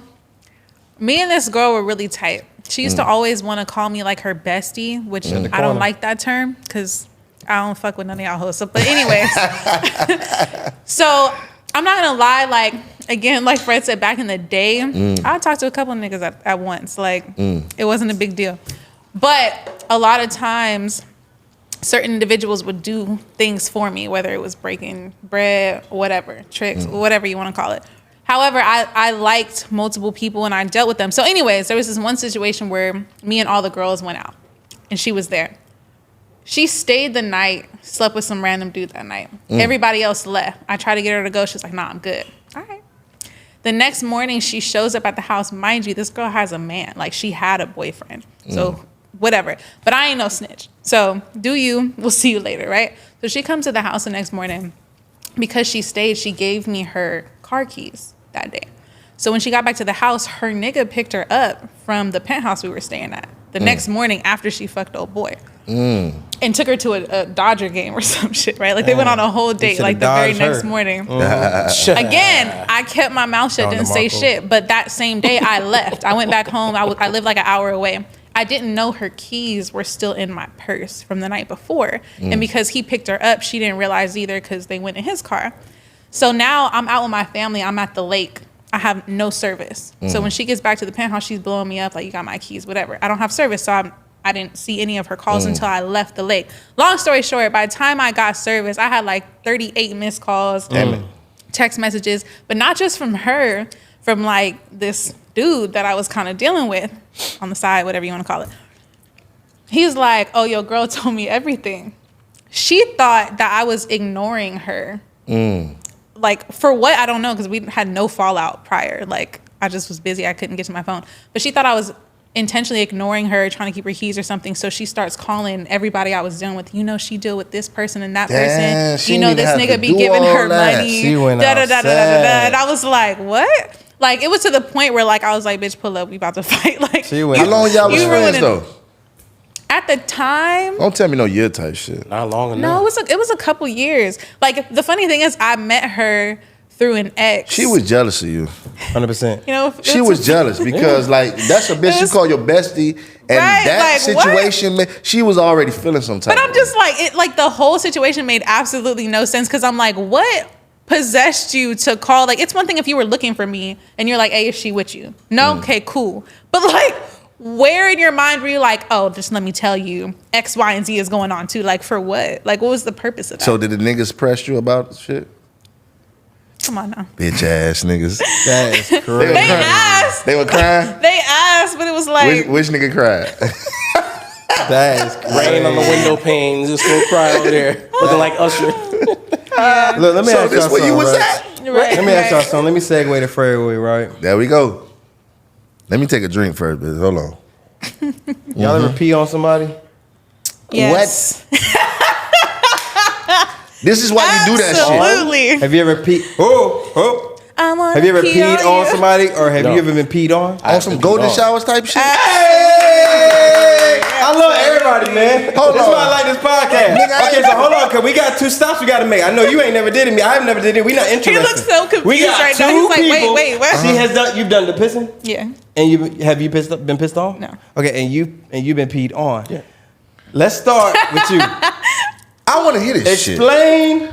me and this girl were really tight. She used to always want to call me like her bestie, which I corner. don't like that term because I don't fuck with none of y'all hosts. So, but anyways, so I'm not gonna lie. Like again, like Fred said, back in the day, I talked to a couple of niggas at once. Like it wasn't a big deal, but a lot of times, certain individuals would do things for me, whether it was breaking bread, whatever, tricks, whatever you want to call it. However, I liked multiple people and I dealt with them. So anyways, there was this one situation where me and all the girls went out and she was there. She stayed the night, slept with some random dude that night. Everybody else left. I tried to get her to go. She was like, nah, I'm good. All right. The next morning, she shows up at the house. Mind you, this girl has a man. Like, she had a boyfriend. So whatever. But I ain't no snitch. So do you. We'll see you later, right? So she comes to the house the next morning. Because she stayed, she gave me her car keys that day. So when she got back to the house, her nigga picked her up from the penthouse we were staying at the next morning after she fucked old boy. And took her to a Dodger game or some shit, right? Like they went on a whole date should've like the very dodged next her. morning. Again, I kept my mouth shut, Don didn't say DeMarco. shit. But that same day I left. I went back home. I lived like an hour away. I didn't know her keys were still in my purse from the night before. And because he picked her up, she didn't realize either because they went in his car. So now I'm out with my family. I'm at the lake. I have no service. So when she gets back to the penthouse, she's blowing me up like, you got my keys, whatever. I don't have service, so I didn't see any of her calls until I left the lake. Long story short, by the time I got service, I had like 38 missed calls, text messages, but not just from her, from like this dude that I was kind of dealing with on the side, whatever you want to call it. He's like, oh, your girl told me everything. She thought that I was ignoring her. Like, for what? I don't know, because we had no fallout prior. Like, I just was busy. I couldn't get to my phone. But she thought I was intentionally ignoring her, trying to keep her keys or something. So she starts calling everybody I was dealing with. You know, she deal with this person and that Damn, person. she You know, didn't this have to nigga be do giving all her that. money. She went da, da, da, da, da, da, da. outside. And I was like, what? Like, it was to the point where, like, I was like, bitch, pull up. We about to fight. Like, She went How long y'all was You friends ruined though? at the time, Don't tell me no year type shit. Not long enough. no, it was a couple years. Like, the funny thing is, I met her through an ex. She was jealous of you. 100%. you know, She was jealous because like that's a bitch you was- call your bestie, and Right, that like, what? situation, man, she was already feeling some type. But I'm of just like, it. Like, the whole situation made absolutely no sense because I'm like, what possessed you to call? Like, it's one thing if you were looking for me and you're like, hey, is she with you? No, okay, cool. But like, where in your mind were you like, oh, just let me tell you, X, Y, and Z is going on too? Like, for what? Like, what was the purpose of that? So did the niggas press you about shit? Come on now. Bitch ass niggas. That is They were crazy. They crying. asked. They were crying. They asked, but it was like, Which nigga cried? That is crazy. Rain on the window panes, just go cry over there, looking like Usher. Look, let me So ask this y'all where you something, was right? at? right, Let me ask y'all right. something. Let me segue to Freeway, right? There we go. Let me take a drink first, bitch. Hold on. Y'all ever pee on somebody? Yes. This is why you do that shit. Absolutely. Have you ever peed? Oh. I wanna Have you ever pee peed on you. somebody, or have No. you ever been peed on? On some golden showers type shit. Hey! I love everybody, man. Hold This is on. why I like this podcast. Nigga, I Okay, ain't- so hold on, cause we got 2 stops we gotta make. I know you ain't never did it. I've never did it. We not interested. He looks so confused We got right 2 now. He's like, people. wait, what? She has done. You've done the pissing, Yeah. and you have you been pissed on? No. Okay, and you've been peed on. Yeah. Let's start with you. I want to hear this shit. Explain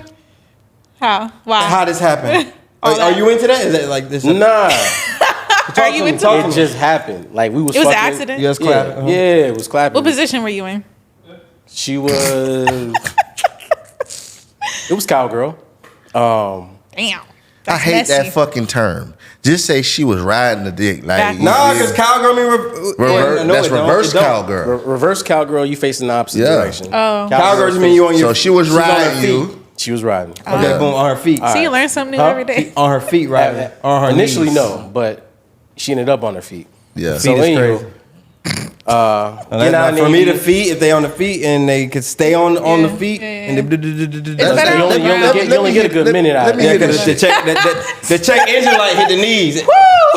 How? Why? how this happened. All Are that. you into that? Is that like this? Nah, Are you into talk it? to it me. just happened. Like we was It was an fucking. accident? You just Yeah, clapping. Uh-huh. yeah, it was clapping. What position were you in? She was. It was cowgirl. Damn. I That's hate messy. that fucking term. Just say she was riding the dick. Like Back- Nah, yeah. because cowgirl mean That's reverse cowgirl. Reverse cowgirl. You facing the opposite Yeah. direction. Oh. Cowgirl just mean you on your. So she was she's on her riding feet. you. She was riding. Okay, Yeah. boom, on her feet. See, you learn something new Huh? every day. On her feet, right? On her Initially, knees. no, but she ended up on her feet. Yeah. So Feet is anywho, crazy. you know Now, what I for me, mean? the feet, if they on the feet and they could stay on the Yeah, feet, yeah, and yeah. they It's better You on the only ground. get a good minute out let of me yeah, it. hear because this the shit. check engine light hit the knees.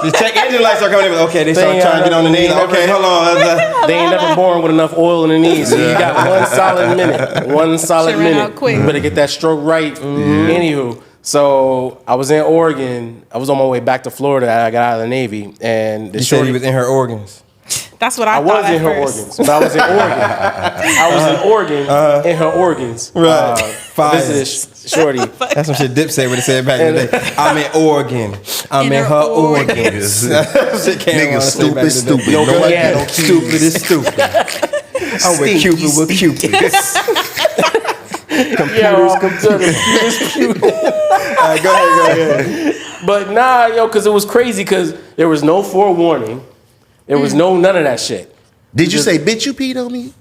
The check engine lights are coming in. Okay, they start They trying to get on the knees. ain't Okay, never- hold on. They ain't never born with enough oil in the knees. So you got one solid minute. One solid Shit ran minute. out quick. You better get that stroke right. Anywho, so I was in Oregon. I was on my way back to Florida. I got out of the Navy, and the You said shorty he was in her organs. That's what I, I thought was in at her first. organs, but I was in Oregon. I was in Oregon in her organs. Right. Fire. Visited Shorty. That's some shit Dip said when they said back in the day. I'm in Oregon. I'm In in her her organs. organs. That shit came Nigga on say back in stupid, the day. stupid. Yo, No Billy one Idol. cares. Stupid is stupid. I'm with Cupid with Cupid. Yo, computers. All right, go ahead. But nah, yo, because it was crazy because there was no forewarning. There was none of that shit. Did you say, bitch, you peed on me?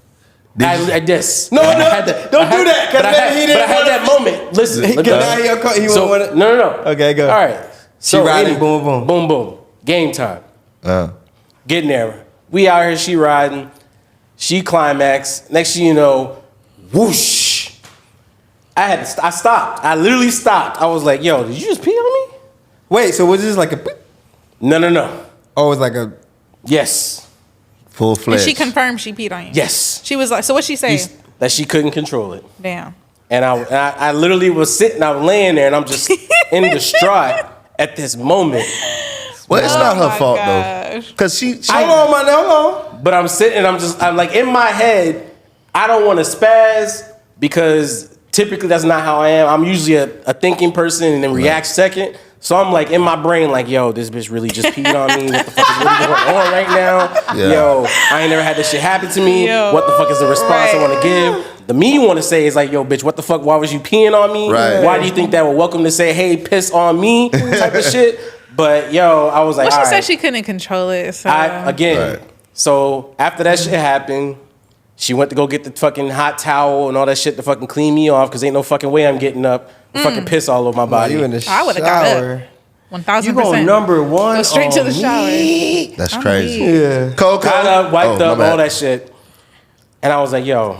I guess. No, I no, had that- don't I had- do that, 'cause but I maybe had- he didn't But I had wanna- that moment. Listen. He- look, now he so, wanna- no. Okay, go. All right. So riding, any- boom, boom. Boom, boom. Game time. Uh, Getting there. We out here, she riding. She climax. Next thing you know, whoosh. I stopped. I literally stopped. I was like, yo, did you just pee on me? Wait, so was this like a? No. Oh, it was like a. Yes. full And fledged. she confirmed she peed on you. Yes. She was like, so what'd she say? That she couldn't control it. Damn. And I literally was sitting, I was laying there, and I'm just in distraught at this moment. Well, it's Oh not her my fault gosh. though, because she Hold on, man. Hold on. But I'm sitting, and I'm like, in my head, I don't want to spaz because typically that's not how I am. I'm usually a thinking person and then react second. So I'm like, in my brain, like, yo, this bitch really just peed on me. What the fuck is really going on right now? Yeah. Yo, I ain't never had this shit happen to me. Yo. What the fuck is the response I Right. want to give? The me you want to say is like, yo, bitch, what the fuck? Why was you peeing on me? Right. Why do you think that we're welcome to say, hey, piss on me type of shit? But yo, I was like, Well, she all said right. she couldn't control it. So. Right. So after that shit happened, she went to go get the fucking hot towel and all that shit to fucking clean me off because ain't no fucking way I'm getting up and fucking piss all over my Nah, body. you in the I would've got up. shower. 1000%. You go number one. Go straight to the shower. That's I'm crazy. weak. Yeah. Coco. Got up, wiped Oh, up, my bad. all that shit. And I was like, yo,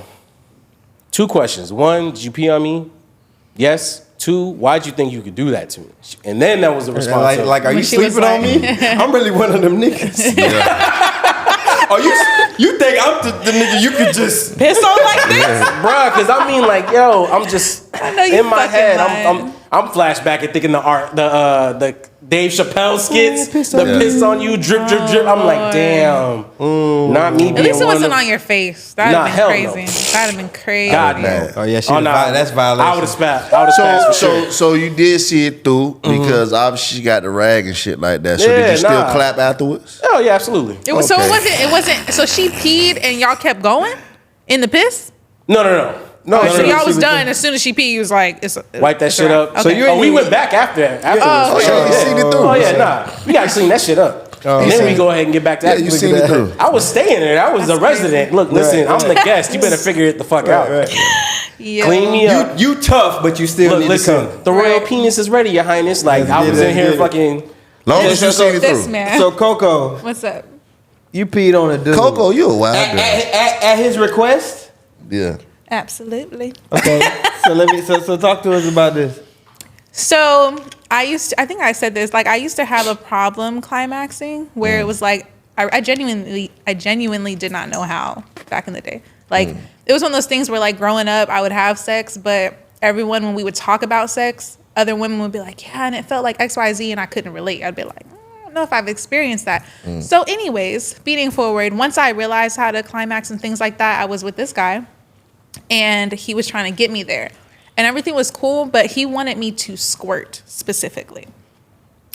2 questions. 1, did you pee on me? Yes. 2, why'd you think you could do that to me? And then that was the response. Like, are When you she was sleeping on like- me? I'm really one of them niggas. Are you think I'm the nigga you could just Piss on like this? Bruh, because I mean, like, yo, I'm just I know you in my fucking head. lying. I'm flashbacking, thinking the Dave Chappelle skits, piss the on piss on you, drip, drip, drip. I'm like, damn, not me. At least it being one wasn't of- on your face. That'd Nah, have hell been no. crazy. That'd have been crazy. God no. Man. Oh yeah, Oh, nah. that's violation. I would have spat. I would have spat for sure. So you did see it through because obviously she got the rag and shit like that. So did Yeah, you still nah. clap afterwards? Oh yeah, absolutely. It was so Okay. it wasn't so she peed and y'all kept going in the piss? No. No, So y'all was she done as soon as she peed, you was like, it's Wipe that it's shit a up. wrap. So Okay. we went back afterwards. Oh, for sure. you seen it through. Oh yeah, nah. We gotta clean that shit up. and then we go ahead and get back to that. you seen it through. I was staying there. I was That's a resident. Look, listen, Right, I'm the guest. You better figure it the fuck out. Yeah. Clean me up. You tough, but you still Look, need listen, to come. the royal Right. penis is ready, Your Highness. Like, I Get was it, in here get it. fucking. Long as you seen it This through. man. So Coco, What's up? you peed on a dude. Coco, you a wild at, girl. at his request. Yeah. Absolutely. Okay. so talk to us about this. So I think I said this, like I used to have a problem climaxing where it was like I genuinely did not know how back in the day. Like it was one of those things where like growing up I would have sex, but everyone when we would talk about sex, other women would be like, yeah, and it felt like XYZ and I couldn't relate. I'd be like, I don't know if I've experienced that. So anyways, speeding forward, once I realized how to climax and things like that, I was with this guy and he was trying to get me there. And everything was cool, but he wanted me to squirt specifically.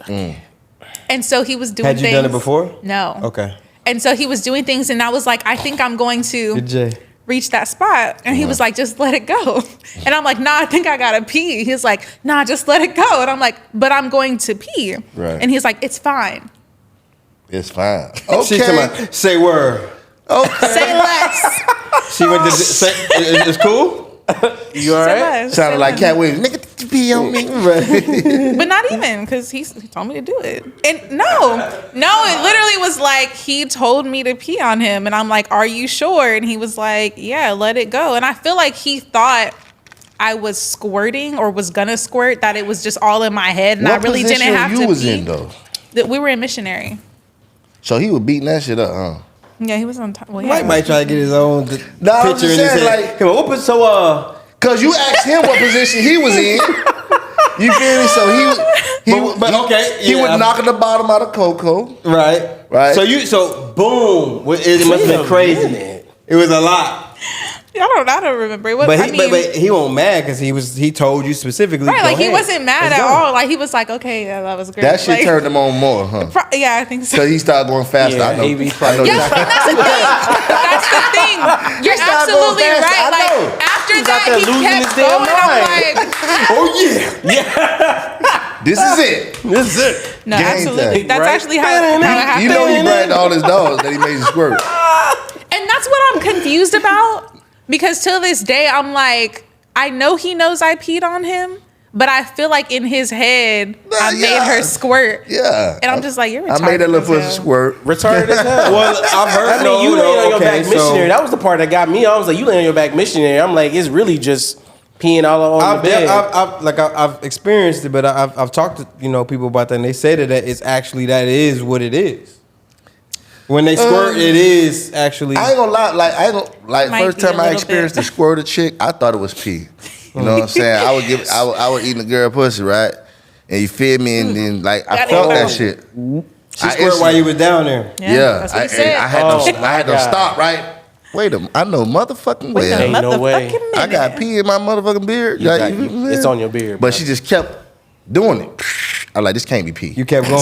And so he was doing Had you things. done it before? No. Okay. And so he was doing things, and I was like, I think I'm going to Good Jay. reach that spot. And he was like, just let it go. And I'm like, nah, I think I gotta pee. He's like, nah, just let it go. And I'm like, but I'm going to pee. Right. And he's like, it's fine. It's fine. She come out, say word. Okay. Say less. She went to say it's cool. You all Say right? less. Sounded Say like less. Cat Williams. Nigga, did you pee on me? But not even, because he told me to do it. And no, it literally was like he told me to pee on him. And I'm like, are you sure? And he was like, yeah, let it go. And I feel like he thought I was squirting or was gonna squirt, that it was just all in my head. And I What really didn't position have you to was pee. in though? That we were in missionary. So he was beating that shit up, huh? Yeah, he was on top. Well, Mike yeah. might try to get his own Nah, I'm picture just in his saying, head. like- Come on, open so Cause you asked him what position he was in. You feel me? So But okay, he yeah. was knocking the bottom out of Coco. right. Right. So boom. It must have been crazy. minute. It was a lot. I don't remember. What, But I he mean, but he won't mad because he told you specifically. right, go like he ahead. wasn't mad Let's at go. all. Like he was like, okay, yeah, that was great. That shit like, turned him on more, huh? Yeah, I think so. Cause he started going faster. Yeah, I know. AB I know. Yes, but that's the thing. That's the thing. You're started going absolutely fast, right. I Like know. after out that, there he losing kept his damn going. I'm mind. like, Oh yeah. This is it. This is it. no, Game absolutely. time. That's Right? actually how it happened. You know he bragged to all his dogs that he made you squirt. And that's what I'm confused about because till this day, I'm like, I know he knows I peed on him, but I feel like in his head, I made yeah. her squirt. Yeah. And I'm just like, you're I retarded. made that little as pussy hell. squirt. Retarded as hell. Well, I've heard. I mean, you no, laying on your okay, back missionary. That was the part that got me. I was like, you laying on your back missionary. I'm like, it's really just peeing all on the bed. I've experienced it, but I've talked to people about that, and they say that it's actually that is what it is. When they squirt, it is actually. I ain't gonna lie, like Might first be a time I little experienced bit. the squirt chick, I thought it was pee. You know what I'm saying? I was eating a girl pussy, right? And you feel me? And then like I That felt ain't that no- shit. She squirt while you was down there. Yeah, that's what he I said. had to God. stop, right? Wait a minute, I know motherfucking Wait a well. Ain't no way. motherfucking I got minute. pee in my motherfucking beard. You Like, got- you feel me? it's on your beard, bro. But she just kept doing it. I'm like, this can't be pee. You kept going.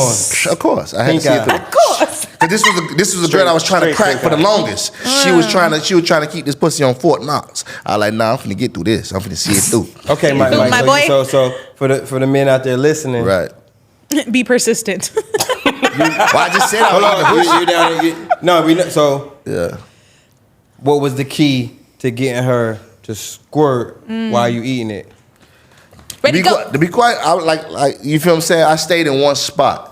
Of course, I had Pink to see it eye. through. Of course. Cause this was a girl I was trying to Straight crack for the pink eye. longest. She was trying to keep this pussy on Fort Knox. I like, nah, I'm finna get through this. I'm finna see it through. Okay, Mike. My Mike, boy. So for the men out there listening, Right. Be persistent. Well, I just said I Hold was eating on, pussy. you down there. No, we know. So Yeah. what was the key to getting her to squirt while you eating it? Ready to go. To be quiet, I would like you feel what I'm saying? I stayed in one spot.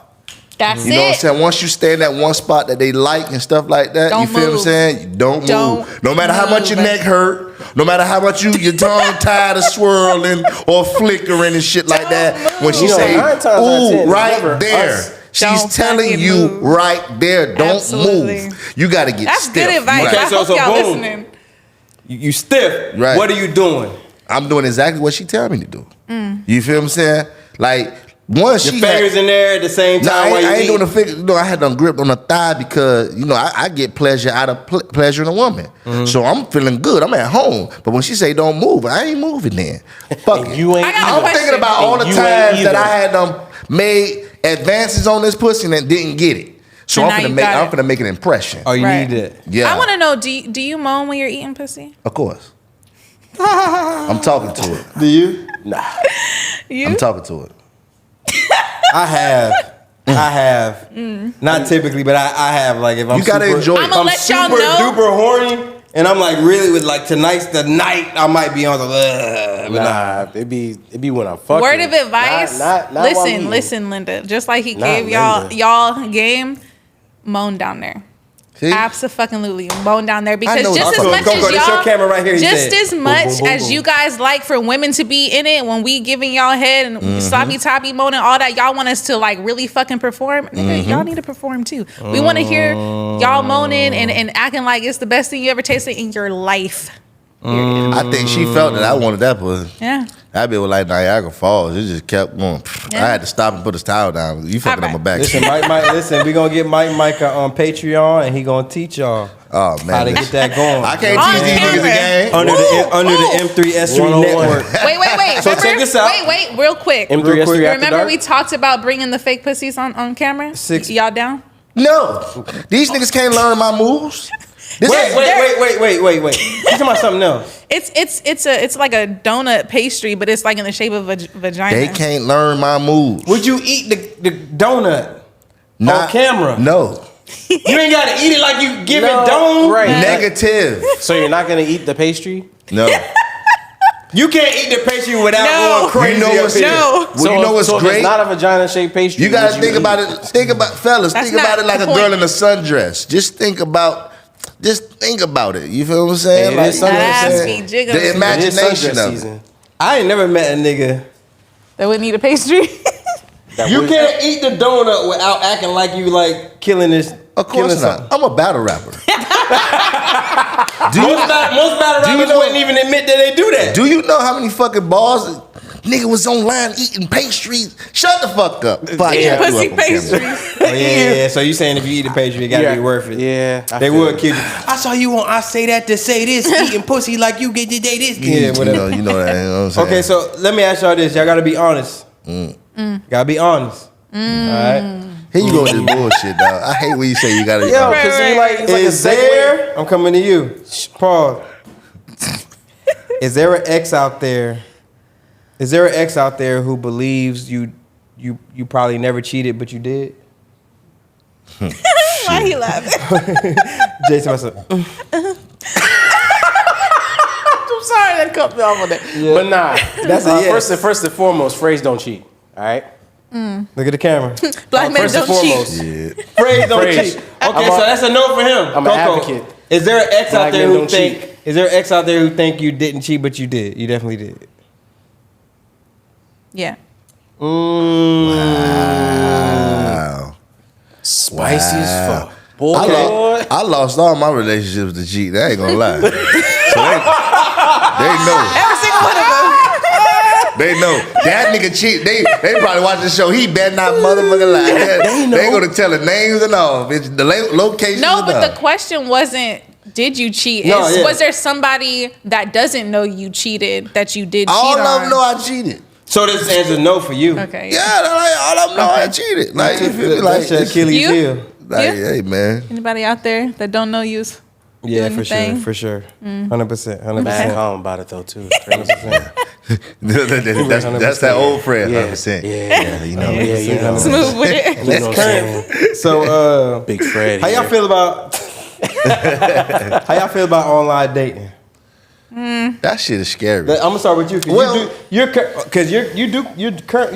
That's You know what I'm it. saying? Once you stay in that one spot that they like and stuff like that, Don't you feel what I'm move. saying? You don't move. No matter how much your move. neck hurt, no matter how much your tongue tired of swirling or flickering and shit like that. When she You know, say, 9 times out of 10, ooh, it's right never there. us. She's Don't telling fucking you move. right there, don't Absolutely. move. You got to get That's stiff. good advice. Okay, I so- hope so y'all boom. listening. You stiff. Right. What are you doing? I'm doing exactly what she tell me to do. Mm. You feel what I'm saying? Like, once Your she fingers in there at the same No, time while you I ain't eat. doing the figure. You know, I had them gripped on the thigh because I get pleasure out of pleasure in a woman. Mm-hmm. So I'm feeling good. I'm at home. But when she say don't move, I ain't moving then. Fuck it. You ain't I got a either. I'm question. thinking about all the And you times ain't that I either. had made advances on this pussy and didn't get it. So And I'm now you gonna got it. make an impression. Oh, you Right. need it. Yeah, I want to know, do you moan when you're eating pussy? Of course. I'm talking to it. Do you? Nah. You? I'm talking to it. I have. Not typically, but I have. Like if I'm You gotta super, enjoy it. I'ma if I'm let y'all super know. duper horny, and I'm like really with like tonight's the night, I might be on the. But nah. Nah, it be when I'm fucking. Word of advice. Not while I'm eating. listen, Linda. Just like he Not gave Linda. y'all game, moan down there. See? Absolutely, moan down there because know just it's as fucking- much Go, as this your y'all, camera right here, he just said. as Boom, much boom, boom, as boom. you guys like for women to be in it when we giving y'all head and sloppy toppy moaning all that, y'all want us to like really fucking perform. Nigga, y'all need to perform too. We want to hear y'all moaning and acting like it's the best thing you ever tasted in your life. I think she felt that I wanted that pussy. Yeah. That bitch was like Niagara Falls. It just kept going. Yeah. I had to stop and put his towel down. You fucking up my Alright. back. Listen, listen, we gonna get Mike on Patreon, and he gonna teach y'all Oh man, how to get that going. I can't On teach these camera. niggas a game. under Woo! the M3S3 101. network. Wait. So Remember- check this out. Wait, real quick. M3S3 Real quick. after Remember dark. we talked about bringing the fake pussies on camera? Y'all down? No, these niggas can't learn my moves. This Wait. They're- You talking about something else? It's like a donut pastry, but it's like in the shape of a vagina. They can't learn my moves. Would you eat the donut on camera? No. You ain't gotta eat it like you give No, it dome. right. Negative. So you're not gonna eat the pastry? No. You can't eat the pastry without No. going crazy. You know up what's here. No. Well, you know what's so if great? it's not a vagina shaped pastry. You gotta would think eat about it. Think about, fellas. That's think about not it like the a girl point. in a sundress. Just think about it. You feel what I'm saying? It Like, is you know what I'm sundress saying? season. The It is imagination sundress of it. season. I ain't never met a nigga. They wouldn't eat a pastry. That You would- can't eat the donut without acting like you like killing this. Of course not. I'm a battle rapper. Most battle do you rappers know- wouldn't even admit that they do that. Do you know how many fucking balls nigga was online eating pastries? Shut the fuck up. Fuck Yeah. you Pussy up on camera. pastries. Oh, yeah. So you saying if you eat the pastry, it gotta be worth it? Yeah, I They feel would it. kill you. I saw you on I Say That to Say This, eating pussy like you get to day this. Yeah, whatever. You know that. You know what I'm saying? Okay, so let me ask y'all this. Y'all gotta be honest. Gotta be honest. All right. here you go with this bullshit, dog. I hate when you say you gotta. Yo, Right, because right. you like it's like a Is segue. there? I'm coming to you, Paul. Is there an ex out there? Is there an ex out there who believes you probably never cheated, but you did? Why he laughing? Jason, what's up? I'm sorry that cut me off on that. But nah, That's a yes. first and foremost, phrase don't cheat. All right. Look at the camera. Black men First and don't cheat. foremost, Yeah. Phrase don't Phrase. cheat. Okay, I'm so a- that's a no for him. I'm an Coco. advocate. Is there an ex Black out there men who don't think? cheat. Is there an ex out there who think you didn't cheat, but you did? You definitely did. Yeah. Wow. spicy as fuck. Boy, I lost all my relationships to cheat. I ain't gonna lie. So they know. Every single one of them. They know that nigga cheat. They probably watch the show. He better not motherfucking lie. They gonna tell the names and all, bitch. The location. No, and but all. the question wasn't, did you cheat? No, It's, yeah. was there somebody that doesn't know you cheated that you did cheat all on? of them know I cheated. So this answer no for you. Okay. Yeah, like, all of them know I cheated. Like you feel me? Like, That's your Achilles You? heel. like Yeah. hey man. Anybody out there that don't know you? Yeah, Doing for the sure, thing? for sure. 100%, mad 100%. calm about it though too. That's that old friend, 100%. Yeah. You know. Yeah, you know. Smooth with it. You know what I'm saying? So, Big Fred. how y'all here. feel about how y'all feel about online dating? That shit is scary. I'm gonna start with you. Cause Well- you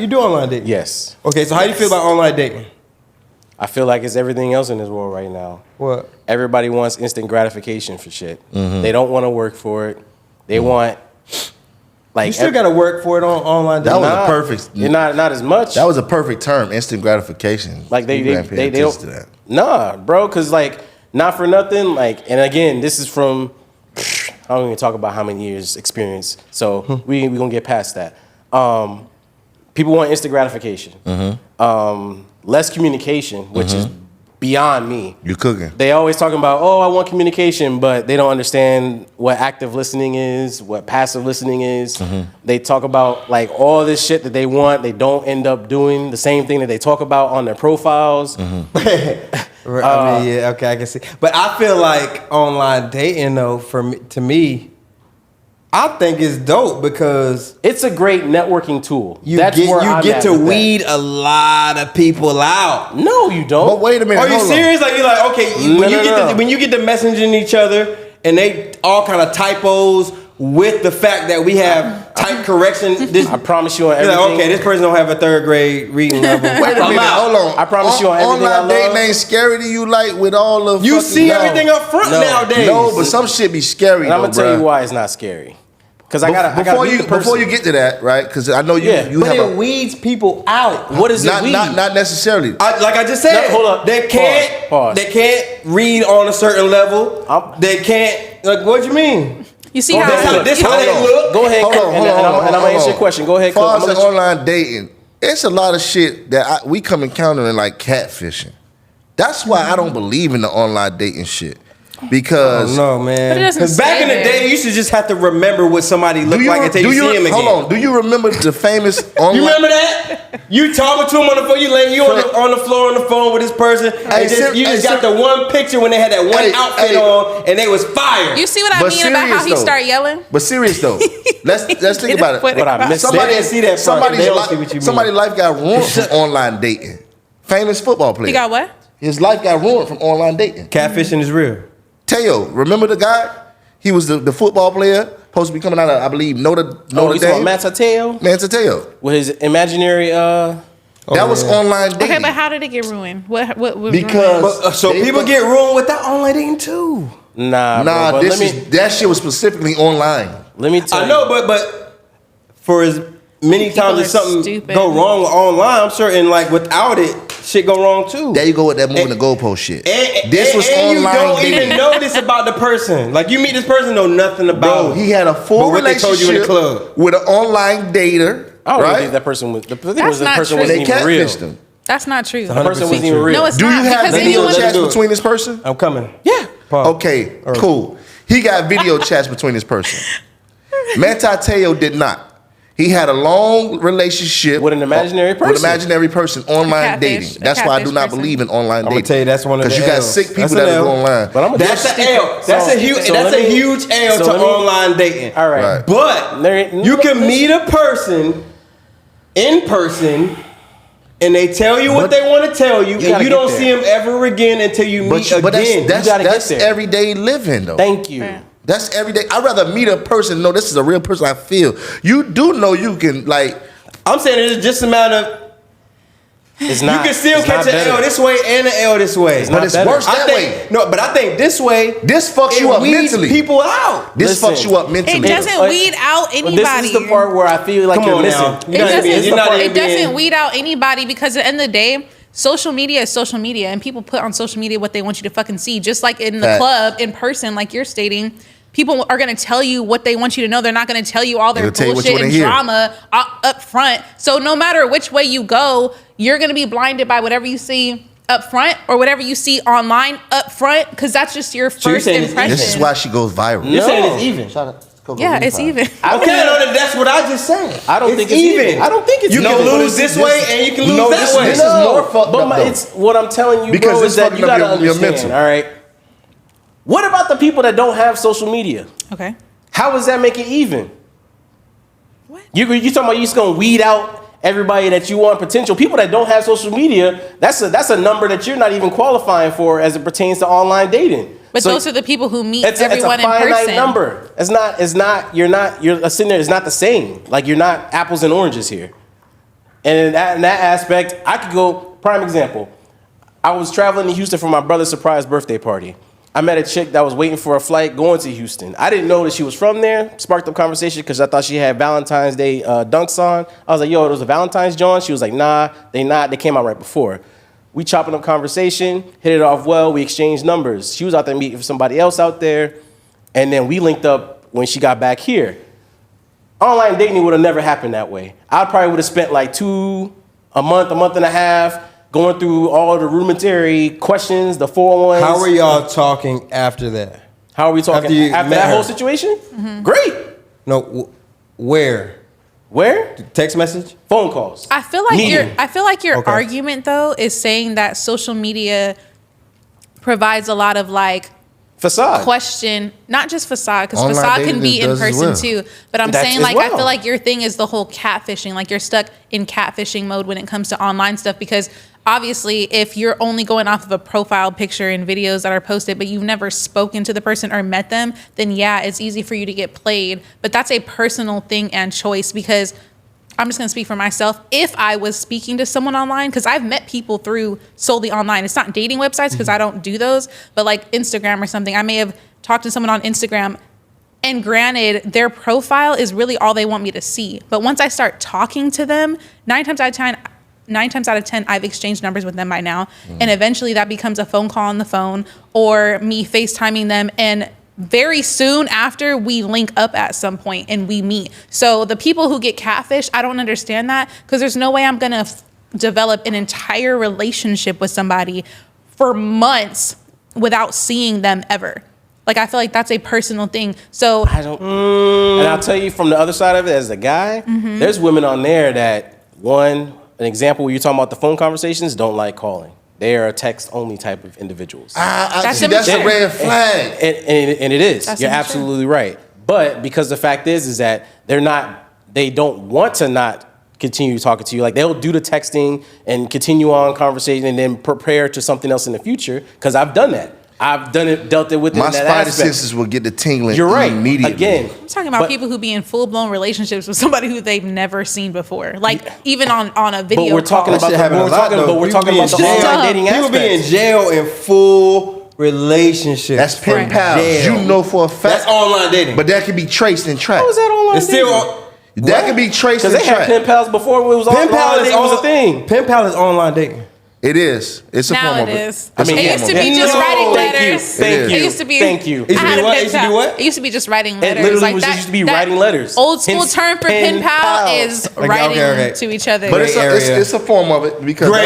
do online dating. Yes. Okay, so how do you feel about online dating? I feel like it's everything else in this world right now. What? Everybody wants instant gratification for shit. They don't want to work for it. They want like You still gotta work for it on online That dating. was a Nah, perfect. You're not as much. That was a perfect term, instant gratification. like they People ain't paying they attention don't. to that. Nah, bro, because like not for nothing. Like, and again, this is from. I don't even talk about how many years experience. So we gonna get past that. People want instant gratification. Less communication, which is beyond me. You cooking? They always talking about, oh, I want communication, but they don't understand what active listening is, what passive listening is. They talk about like all this shit that they want. They don't end up doing the same thing that they talk about on their profiles. I mean, yeah, okay, I can see. But I feel like online dating, though, to me, I think it's dope because It's a great networking tool. you That's get where I'm to at with that. weed a lot of people out. No, you don't. But wait a minute. Are you hold on. serious? Like you're like, okay, No. when you get to messaging each other and they all kind of typos with the fact that we have type correction. This, I promise you on you're everything. like, okay, this person don't have a 3rd grade reading level. Wait a I'm minute, out. hold on. I promise you on everything I Online dating love. ain't scary to you, like with all of You fucking- see No. everything up front No. nowadays. No, but some shit be scary. And I'm though, gonna tell you bruh. why it's not scary. Because I gotta before meet you the person. before you get to that, right? Because I know you Yeah, you but have it a weeds people out. What is not it? Weed? not necessarily. Like I just said, No, hold up. they can't. Pause. They can't read on a certain level. I'm- They can't. Like, what you mean? You see Go how ahead. This how Hold they on. look. Go ahead, Hold on, and, hold on, and I'm hold on, gonna answer hold your on. question. Go ahead, Far Cook. as I'm the gonna let you- online dating, it's a lot of shit that we come encountering like catfishing. That's why I don't believe in the online dating shit. Because No, man. But it doesn't Because back stay in the there. day, you used to just have to remember what somebody looked like until you see him again. hold on, do you remember the famous online? You remember that? You talking to him on the phone, you laying on the floor on the phone with this person, and you just got the one picture when they had that one Hey, outfit hey. on, and they was fired. You see what I But mean about how serious he though. start yelling? But serious though, let's think about it. What I missed. They didn't see that part. Somebody's They don't life, see what you mean. somebody's life got ruined from online dating. Famous football player. You got what? His life got ruined from online dating. Catfishing is real. Teo, remember the guy? He was the football player, supposed to be coming out of, I believe, Notre Oh, you talking Dame. about Matateo Manti Teo. with his imaginary? That was yeah. online dating. Okay, but how did it get ruined? What was Because- ruined? But, so They people fuck- get ruined with that online dating too. Nah, Nah, bro, but that shit was specifically online. let me tell I you. know, but for as many People times are as something stupid. go wrong online, I'm certain like without it, shit go wrong too. There you go with that moving the goalpost shit. This was and online you don't dating. even know this about the person. Like you meet this person, know nothing about. Bro, he had a full But what they told you in the relationship club. with an online dater, I don't even right? think that person was. The thing That's was the not person true. They wasn't even real. catfished him. That's not true. The person wasn't even true. real. No, it's Do not. you have because then video you want Let's chats do it. between this person? I'm coming. Yeah. Pause. Okay, cool. He got video chats between this person. Manti Teo did not. He had a long relationship With an imaginary With an person. imaginary person online catfish, dating. a That's why I do catfish not person. believe in online I'm dating. gonna tell you that's one of the Because you got L's. sick people That's that an go L. online. But I'm That's an L. That's a huge. so That's let a me- huge L so to let me- online dating. All right. Right. But There- you can meet a person in person, and they tell you what But- they want to tell you, gotta and you get don't there. see them ever again until you meet But again. that's gotta get that's there. everyday living though. Thank you. Right. That's everyday. I'd rather meet a person. No, this is a real person. I feel you do know you can like. I'm saying it's just a matter of It's not. you can still it's catch not an better. L this way and an L this way. not But it's better. worse I that think, way. No, but I think this way. This fucks you it up weeds mentally. people out. This Listen. fucks you up It mentally. doesn't Like- weed out But anybody. this is the part where I feel like Come you're on missing. now. It You're not doesn't, even- you're not even it doesn't being- weed out anybody because at the end of the day, social media is social media and people put on social media what they want you to fucking see. Just like in the Facts. club, in person, like you're stating, people are going to tell you what they want you to know. They're not going to tell you all their They'll tell you what bullshit you and wanna hear. drama up front. So no matter which way you go, you're going to be blinded by whatever you see up front or whatever you see online up front because that's just your you're first saying it's- impression. This is why she goes viral. You're No. saying it's even. Yeah, it's even. Okay, no, that's what I just said. I don't think it's even. I don't think it's You even. can But lose this way and you can lose No, that this- way. this is more fucked but up, though. it's what I'm telling you, Because bro, it's is that fucking you up gotta your understand. mental. All right. What about the people that don't have social media? Okay. How does that make it even? What? You talking about you just gonna weed out everybody that you want potential. People that don't have social media, that's a number that you're not even qualifying for as it pertains to online dating. But So those are the people who meet it's everyone a finite in person. number. You're sitting there, it's not the same. Like, you're not apples and oranges here. And in that aspect, I could go, prime example. I was traveling to Houston for my brother's surprise birthday party. I met a chick that was waiting for a flight going to Houston. I didn't know that she was from there. Sparked up conversation because I thought she had Valentine's Day dunks on. I was like, yo, those are Valentine's John? She was like, nah, they not. They came out right before. We chopping up conversation, hit it off well. We exchanged numbers. She was out there meeting for somebody else out there. And then we linked up when she got back here. Online dating would have never happened that way. I probably would have spent like a month and a half, going through all the rudimentary questions, the 401s. How were y'all talking after that? How are we talking After you after met that her? whole situation? Great. No, where? Where? Text message? Phone calls. I feel like Meeting. your Okay. argument though is saying that social media provides a lot of like Facade. question, not just facade, because Online facade dating can be in does as person well. too. But I'm That's saying as like I well. feel like your thing is the whole catfishing. Like you're stuck in catfishing mode when it comes to online stuff because obviously if you're only going off of a profile picture and videos that are posted, but you've never spoken to the person or met them, then yeah, it's easy for you to get played. But that's a personal thing and choice because I'm just going to speak for myself. If I was speaking to someone online, because I've met people through solely online, it's not dating websites because I don't do those, but like Instagram or something, I may have talked to someone on Instagram and granted their profile is really all they want me to see. But once I start talking to them, 9 times out of 10, I've exchanged numbers with them by now. And eventually that becomes a phone call on the phone or me FaceTiming them. And very soon after we link up at some point and we meet. So the people who get catfish, I don't understand that because there's no way I'm going to develop an entire relationship with somebody for months without seeing them ever. Like, I feel like that's a personal thing. So I don't. And I'll tell you from the other side of it, as a guy, there's women on there that, an example where you're talking about the phone conversations, don't like calling. They are text-only type of individuals. That's That's a immature. red flag. And it is. That's You're immature. absolutely right. But because the fact is that they don't want to not continue talking to you. Like, they'll do the texting and continue on conversation and then prepare to something else in the future. Because I've done that. I've dealt it with My in that spider aspect. senses will get the tingling You're right. immediately. Again, I'm talking about but- people who be in full-blown relationships with somebody who they've never seen before. Like, even on a video But we're talking call. about That shit happen a lot, though. but we're People talking be about the in jail. online dating People aspect. be in jail in full relationship. That's pen Right. pals. Jail. You know for a fact. That's online dating. But that can be traced and tracked. How is that online It's still dating? That can be traced Because and they had tracked. pen pals before it was pen pal online is dating was a thing. Pen pal is online dating. It is. It's a Now form it of is. It's a It form used of to be it. just No. writing Thank you. letters. Thank It you. It used to be. Thank you. It used to I had be a what? pen It used to be pal. what? It used to be just writing It letters. literally like was that, just used to be that writing letters. Old school Hence, term for pen pen pal pal. is Okay, writing okay. to each other. But it's area. a form of it because Gray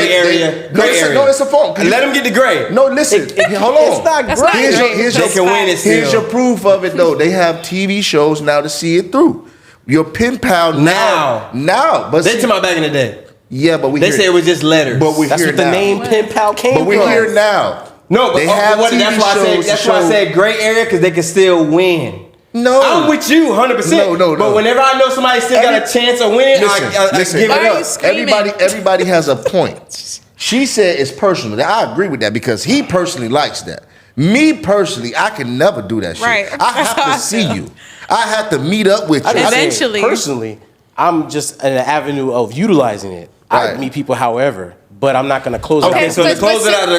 they- area. no, Gray it's a- area. No, it's a form. Let them get the gray. No, listen. Hold on. It's not That's great. not Here's great. your They can win it here's still. your proof of it though. They have TV shows now to see it through. Your pen pal now. But They see- talking about back in the day. yeah, but we They hear, said it was just letters. but we That's hear what the now. name pen pal came But we're from. here now. No, but They have TV that's why I shows said to that's why I show- said gray area because they can still win. No, I'm with you 100%. No. But whenever I know somebody still got a Every- chance of winning, I Listen. give Why it are you up. screaming? Everybody has a point. She said it's personal. I agree with that because he personally likes that. Me personally, I can never do that shit. Right. I have to see you. I have to meet up with you. I didn't say it Eventually. personally, I'm just in an avenue of utilizing it. I Right. meet people however, but I'm not going to close Okay, it so out. to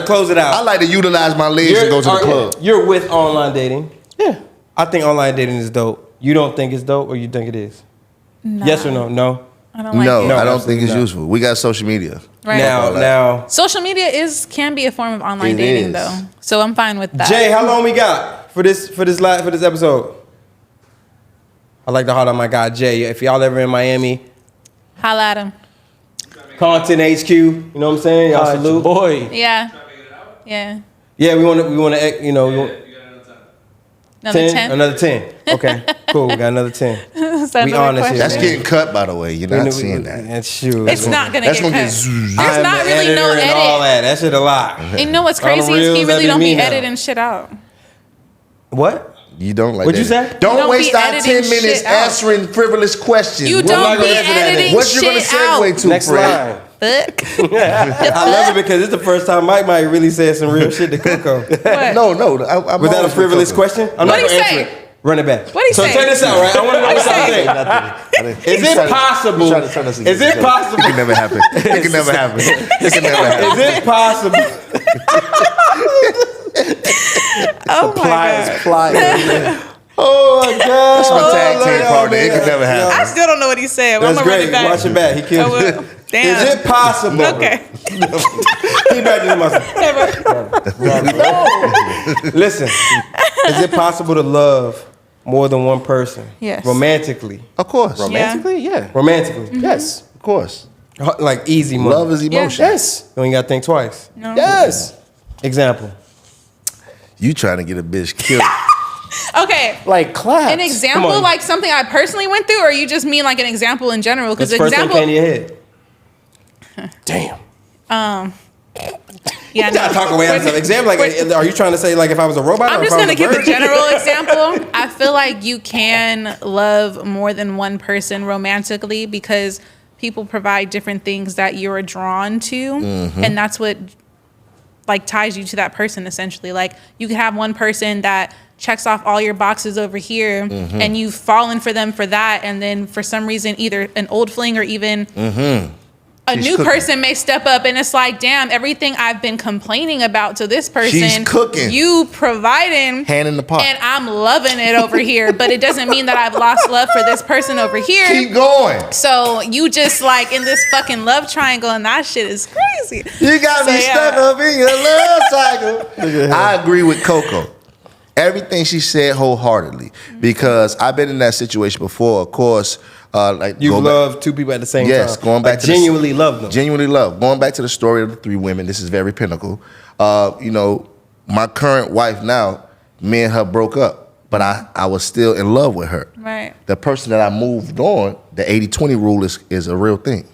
close it out, I like to utilize my legs and go to the club. You're with online dating. Yeah. I think online dating is dope. You don't think it's dope or you think it is? Yes or no? No. I don't like No, it. I don't think it's absolutely not. useful. We got social media. Right. Now, Social media can be a form of online It dating is. though. So I'm fine with that. Jay, how long we got for this episode? I like to holler at my guy Jay. If y'all ever in Miami, Holla at him. Content HQ. You know what I'm saying? Y'all salute. Boy. Yeah. Yeah. Yeah, we want to. You know, Another 10, 10. another 10. Okay, cool. We got another 10. So we another on this question. here. That's getting cut, by the way. You're not seeing that. That's true. It's not gonna That's get gonna cut. get zoozed. There's I'm not the really no editor and all edit. that. That shit a lot. And you know what's All the crazy is he reels, really that don't be be me now. editing shit out. What? You don't like What'd that. you say? Don't You don't waste be our editing 10 minutes shit out. answering frivolous questions. You not don't gonna be answer that editing What you gonna shit segue out. to, Next Fred? line. Fuck. I love it because it's the first time Mike might really said some real shit to Coco. What? No. Was I'm that a always with frivolous Coco. question? I'm What'd not he gonna say? answer it. Run it back. What'd he so say? check this out, right? I want to know What'd he what y'all say? think. Is it possible? He's trying to turn us Is against it each other. possible? It can never happen. It can never happen. It can never happen. Is it possible? Oh my Pliers, god. pliers. Oh my god! That's my tag team Lord, partner. It man. could never I happen. still don't know what he said. But That's I'm gonna run great. it back. Watch it back. He I killed you. will. Damn. Is it possible? Okay. He back to myself. Listen, is it possible to love more than one person? Yes. Romantically. Of course. Romantically, yeah. Romantically. Yes. Of course. Like easy money. Love is emotion. Yes. You ain't got to think twice. No. Yes. Example. You trying to get a bitch killed. Okay. Like claps. An example, Come on. like something I personally went through, or you just mean like an example in general? Because That's the first thing example, came to your head. Damn. yeah, You gotta talk away out of example. Like, are you trying to say like if I was a robot? I'm or if just I was gonna a give a bird? general example. I feel like you can love more than one person romantically because people provide different things that you're drawn to, and that's what like ties you to that person essentially. Like you can have one person that checks off all your boxes over here, and you've fallen for them for that, and then for some reason either an old fling or even a She's new cooking. person may step up, and it's like, damn, everything I've been complaining about to this person, cooking. you providing, Hand in the pot. and I'm loving it over here. But it doesn't mean that I've lost love for this person over here. Keep going. So you just like in this fucking love triangle, and that shit is crazy. You got me So, yeah. stuck up in your love cycle. I agree with Coco. Everything she said wholeheartedly because I've been in that situation before. Of course, like You going back- love two people at the same time. Yes, going back Like, to the- genuinely love them. genuinely love. Going back to the story of the three women, this is very pinnacle. You know, my current wife now, me and her broke up, but I was still in love with her. Right. The person that I moved on, the 80-20 rule is a real thing.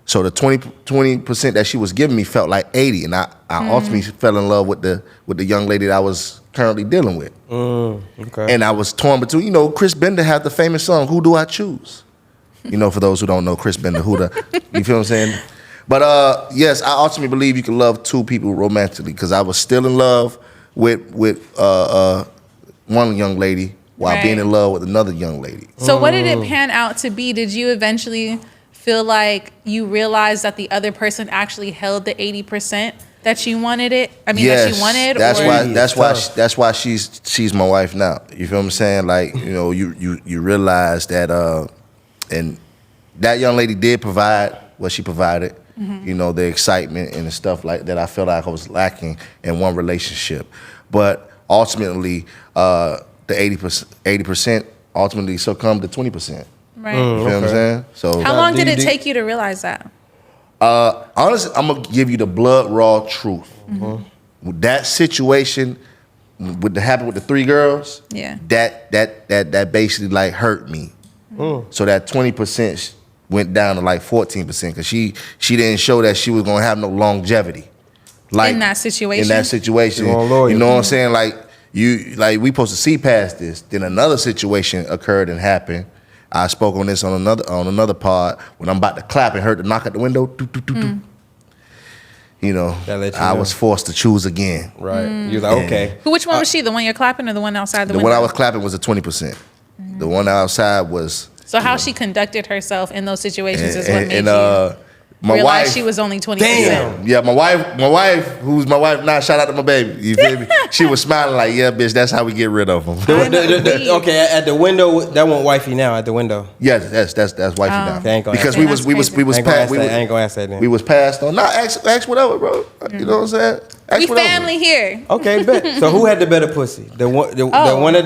So the 20% that she was giving me felt like 80, and I ultimately fell in love with the young lady that I was currently dealing with. Okay. And I was torn between, you know, Chris Bender had the famous song, Who Do I Choose? You know, for those who don't know Chris Bender, you feel what I'm saying? But yes, I ultimately believe you can love two people romantically because I was still in love with one young lady while Right. being in love with another young lady. So what did it pan out to be? Did you eventually feel like you realized that the other person actually held the 80% that you wanted it? I mean, that you wanted? That's or? why that's why she's my wife now. You feel what I'm saying? Like, you know, you realize that and that young lady did provide what she provided. You know, the excitement and the stuff like that I felt like I was lacking in one relationship. But ultimately, the 80% ultimately succumbed to 20%. Right. You feel what I'm saying? So How long did it do- take you to realize that? honestly, I'm gonna give you the blood raw truth. With that situation, with the happened with the three girls, Yeah. that basically like hurt me. So that 20% went down to like 14% because she didn't show that she was gonna have no longevity. Like In that situation? In that situation, You want loyalty. you know what I'm saying? Like we supposed to see past this. Then another situation occurred and happened. I spoke on this on another pod when I'm about to clap and heard the knock at the window. Doo, doo, doo, doo. You know, That let you I know. was forced to choose again. Right. You was like, okay. Which one was she? The one you're clapping or the one outside the The window? one I was clapping was a 20%. The one outside was So how she conducted herself in those situations is what made and you my realize wife. she was only 20%. Damn. Yeah, my wife, who's my wife now, shout out to my baby. You feel me? She was smiling like, yeah, bitch, that's how we get rid of them. Okay, at the window, that one wifey now at the window. Yes, that's wifey now. Okay, I ain't gonna Because ask we that. was That's crazy. passed. I ain't gonna ask that then. We was passed on. Nah, ask whatever, bro. You know what I'm saying? Ask We whatever. family here. Okay, bet. So who had the better pussy? The one at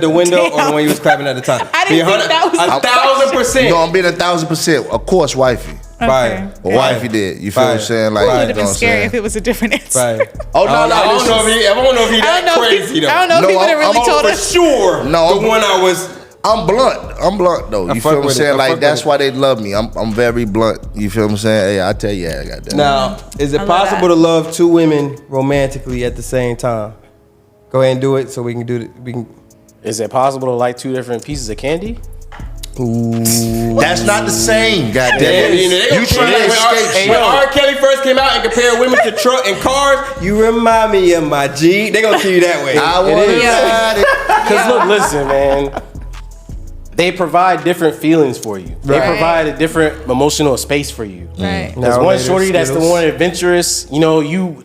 the window or the damn. one you was clapping at the time? I didn't think that was the 1,000%. No, I'm being 1,000%. Of course, wifey. Fire. Well, wifey did. You feel what I'm Fire. saying? Like, It you would know have been what I'm scary saying? if it was a different answer. Right. Oh, no, I no, don't know if he. I don't know if he I that don't know if crazy he, though. I don't know No, if he would have I'm really told For us. sure. No, the one I was. I'm blunt though. I You fuck feel what I'm with it. saying? I Like fuck that's with why they love me. I'm very blunt. You feel what I'm saying? Hey, I tell you, I got that. Now, is it I love possible that. to love two women romantically at the same time? Go ahead and do it so we can do it. We can. Is it possible to like 2 different pieces of candy? That's not the same, goddamn. You trying to escape when R. Kelly first came out and compared women to truck and cars, you remind me of my G. They gonna see you that way. I want it. Because look, listen, man. They provide different feelings for you. They Right. provide a different emotional space for you. Right. There's Now one later, shorty that's the Skittles. one adventurous. You know,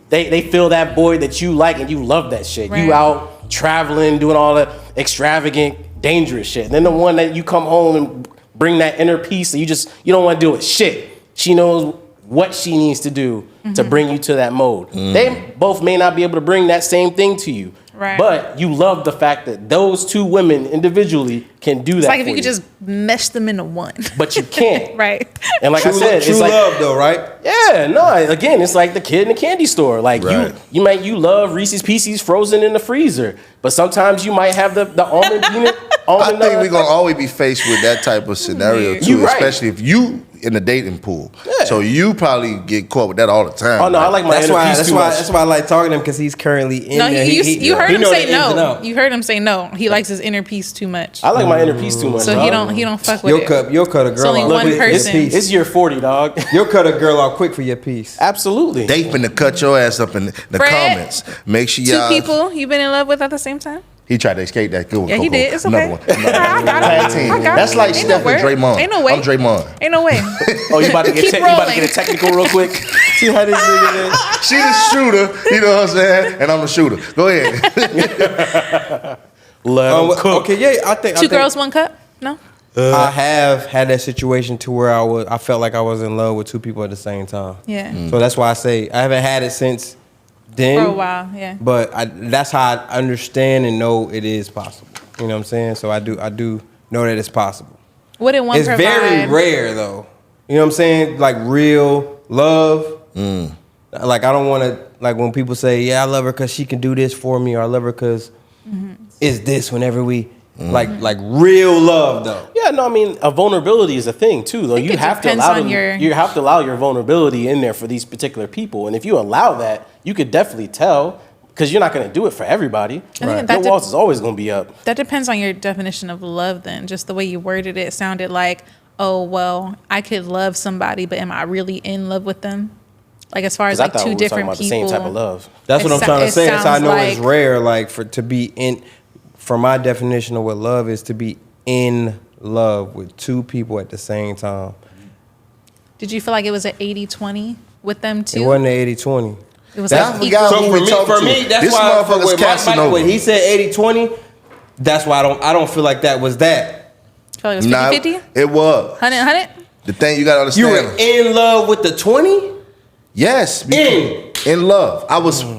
they feel that boy that you like and you love that shit. Right. You out traveling, doing all the extravagant, dangerous shit. And then the one that you come home and bring that inner peace and you don't want to deal with shit. She knows what she needs to do to bring you to that mode. They both may not be able to bring that same thing to you. Right. But you love the fact that those 2 women individually can do that. It's like if for you could just mesh them into one. But you can't. Right. And like True, I said, true it's like love though, right? yeah, no. Again, it's like the kid in the candy store. Like Right. you love Reese's Pieces frozen in the freezer, but sometimes you might have the almond peanut. I Almond, think we're gonna always be faced with that type of scenario too, You right. especially if you in the dating pool. Yeah. So you probably get caught with that all the time. Oh no, I like my That's inner why. peace That's too why. much. That's why I like talking to him because he's currently in No, there. you heard he him know say the ins and no. outs. You heard him say no. He likes his inner peace too much. I like my inner peace too much. So dog. he don't fuck with it. You'll cut a girl only off one quick for your person. piece. It's year 40, dog. You'll cut a girl off quick for your piece. Absolutely. They finna cut your ass up in the Fred, comments. Make sure 2 y'all. people you've been in love with at the same time? He tried to escape that. Good one, Yeah, he Coco. did. It's Another okay. one. I got Tag it. team. I got That's it. like Ain't Steph no and way. Draymond. Ain't no way. I'm Draymond. Ain't no way. Oh, you about to Keep get you about to rolling. get a technical real quick? See how this nigga is? She the shooter, you know what I'm saying? And I'm the shooter. Go ahead. Let him cook. Okay, yeah, I think 2 girls, 1 cup? No? I have had that situation to where I felt like I was in love with 2 people at the same time. Yeah. So that's why I say I haven't had it since then. For a while, yeah. But that's how I understand and know it is possible. You know what I'm saying? So I do know that it's possible. What did one It's provide? very rare though. You know what I'm saying? Like real love. Like I don't want to like when people say, "Yeah, I love her because she can do this for me," or "I love her because it's this." Whenever we like real love though. Yeah, no, I mean, a vulnerability is a thing too, though. think You it have to depends allow on them, your- you have to allow your vulnerability in there for these particular people, and if you allow that, you could definitely tell because you're not going to do it for everybody. I think Your walls is always going to be up. That depends on your definition of love then. Just the way you worded it sounded like, oh, well, I could love somebody, but am I really in love with them? Like as far as Because I like thought 2 we were talking different about people. the same type of love. That's what It I'm trying to it say. That's how I sounds know it's like- rare. Like to be in, for my definition of what love is, to be in love with 2 people at the same time. Did you feel like it was an 80-20 with them too? It wasn't an 80-20. It was That's like what equal. who we talking to. that's This why motherfucker's when Casanova. when he said 80-20, that's why I don't feel like that was that. Feel like it was Nah, 50-50? it was. 100-100? The thing you gotta You understand. were in love with the 20? Yes. In love.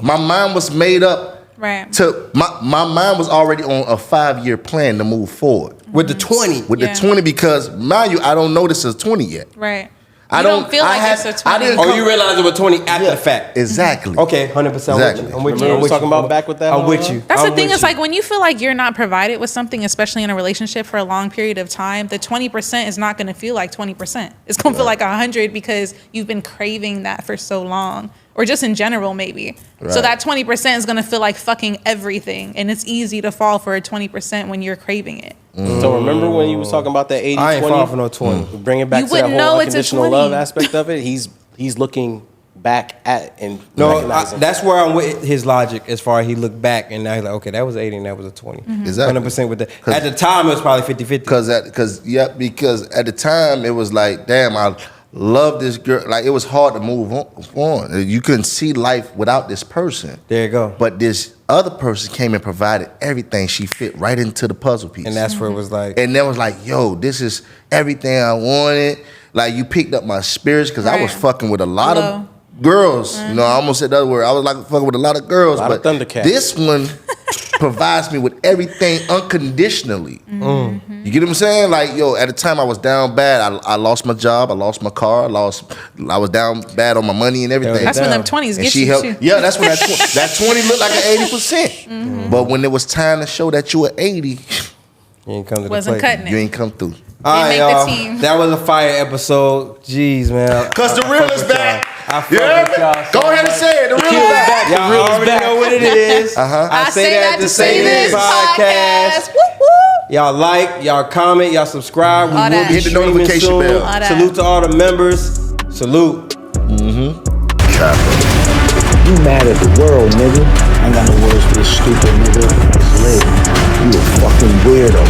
My mind was made up Right. to my mind was already on a 5-year plan to move forward. With the 20. With Yeah. the 20 because mind you, I don't know this is 20 yet. Right. I You don't feel like it's a 20. didn't Oh, come- you realize it was 20 after the fact. Exactly. Okay, 100%. Exactly. I'm with you. Remember I'm we with talking you. about back with that I'm one, with you. That's I'm the thing. with Is you. like when you feel like you're not provided with something, especially in a relationship for a long period of time, the 20% is not going to feel like 20%. It's going to feel like 100 because you've been craving that for so long, or just in general, maybe. So Right. that 20% is going to feel like fucking everything, and it's easy to fall for a 20% when you're craving it. So remember when you was talking about that 80-20? I ain't falling for no 20. Bring it back You to that wouldn't whole know it's a unconditional 20. love aspect of it. He's looking back at and No, recognizing. that's where I'm with his logic as far as he looked back and now he's like, okay, that was 80 and that was a 20. Exactly. 100% with that. At the time, it was probably 50-50. because at the time it was like, damn, I love this girl. Like it was hard to move on. You couldn't see life without this person. There you go. But this other person came and provided everything. She fit right into the puzzle piece. And that's where it was like, And then was like, yo, this is everything I wanted. Like you picked up my spirits because I was Right. fucking with a lot Hello. of girls. You know, I almost said the other word. I was like fucking with a lot of girls. Lot of but Thundercats. this one provides me with everything unconditionally. Mm-hmm. You get what I'm saying? Like, yo, at the time I was down bad. I lost my job. I lost my car. I was down bad on my money and everything. That's when down. them 20s And get she you helped. too. Yeah, that's when that 20 looked like an 80%. Mm-hmm. But when it was time to show that you were 80, you ain't come to the Wasn't plate. cutting you it. ain't come through. All right, Didn't make the y'all. team. That was a fire episode. Jeez, man. Cause the I real fuck is with back. y'all. I fuck Yeah, with y'all so go ahead and much. say it. The real Kill's back. back. Y'all The real's already back. know what it is. I say that to say this podcast. Woo woo. Y'all like, y'all comment, y'all subscribe. We All will that. be Hit the streaming notification soon. bell. All that. Salute to all the members. Salute. You mad at the world, nigga. I ain't got no words for this stupid nigga. It's lit. You a fucking weirdo.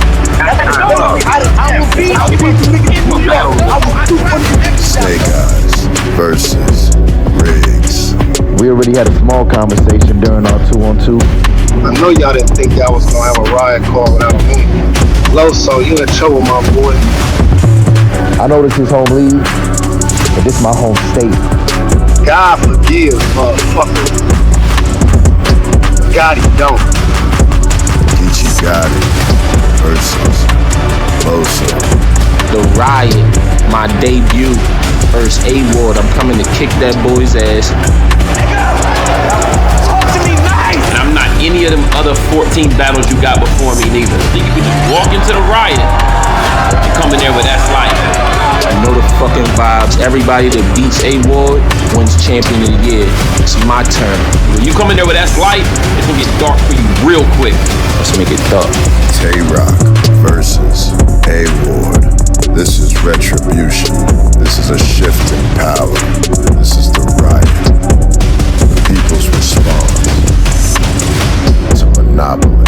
Snake Eyes versus Riggs. We already had a small conversation during our 2-on-2. I know y'all didn't think y'all was gonna have a riot call without me. Loso, you in trouble, my boy. I know this is home league, but this my home state. God forgive, motherfucker. God, he don't. Geechee Gotti versus Loso. The Riot, my debut, first A-Ward. I'm coming to kick that boy's ass. And I'm not any of them other 14 battles you got before me neither. Think you could just walk into the Riot and come in there with that's life. I know the fucking vibes. Everybody that beats A-Ward wins champion of the year. It's my turn. When you come in there with that's life, it's gonna get dark for you real quick. Let's make it dark. Tay-Rock versus A-Ward. This is retribution. This is a shift in power. This is the riot. The people's response to monopoly.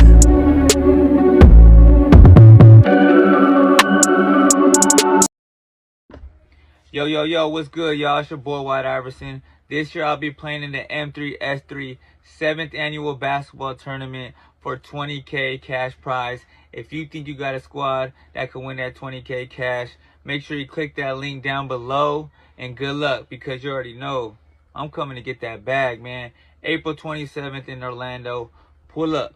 Yo, what's good, y'all? It's your boy, White Iverson. This year, I'll be playing in the M3S3 7th Annual Basketball Tournament for $20K cash prize. If you think you got a squad that could win that $20K cash, make sure you click that link down below, and good luck, because you already know I'm coming to get that bag, man. April 27th in Orlando. Pull up.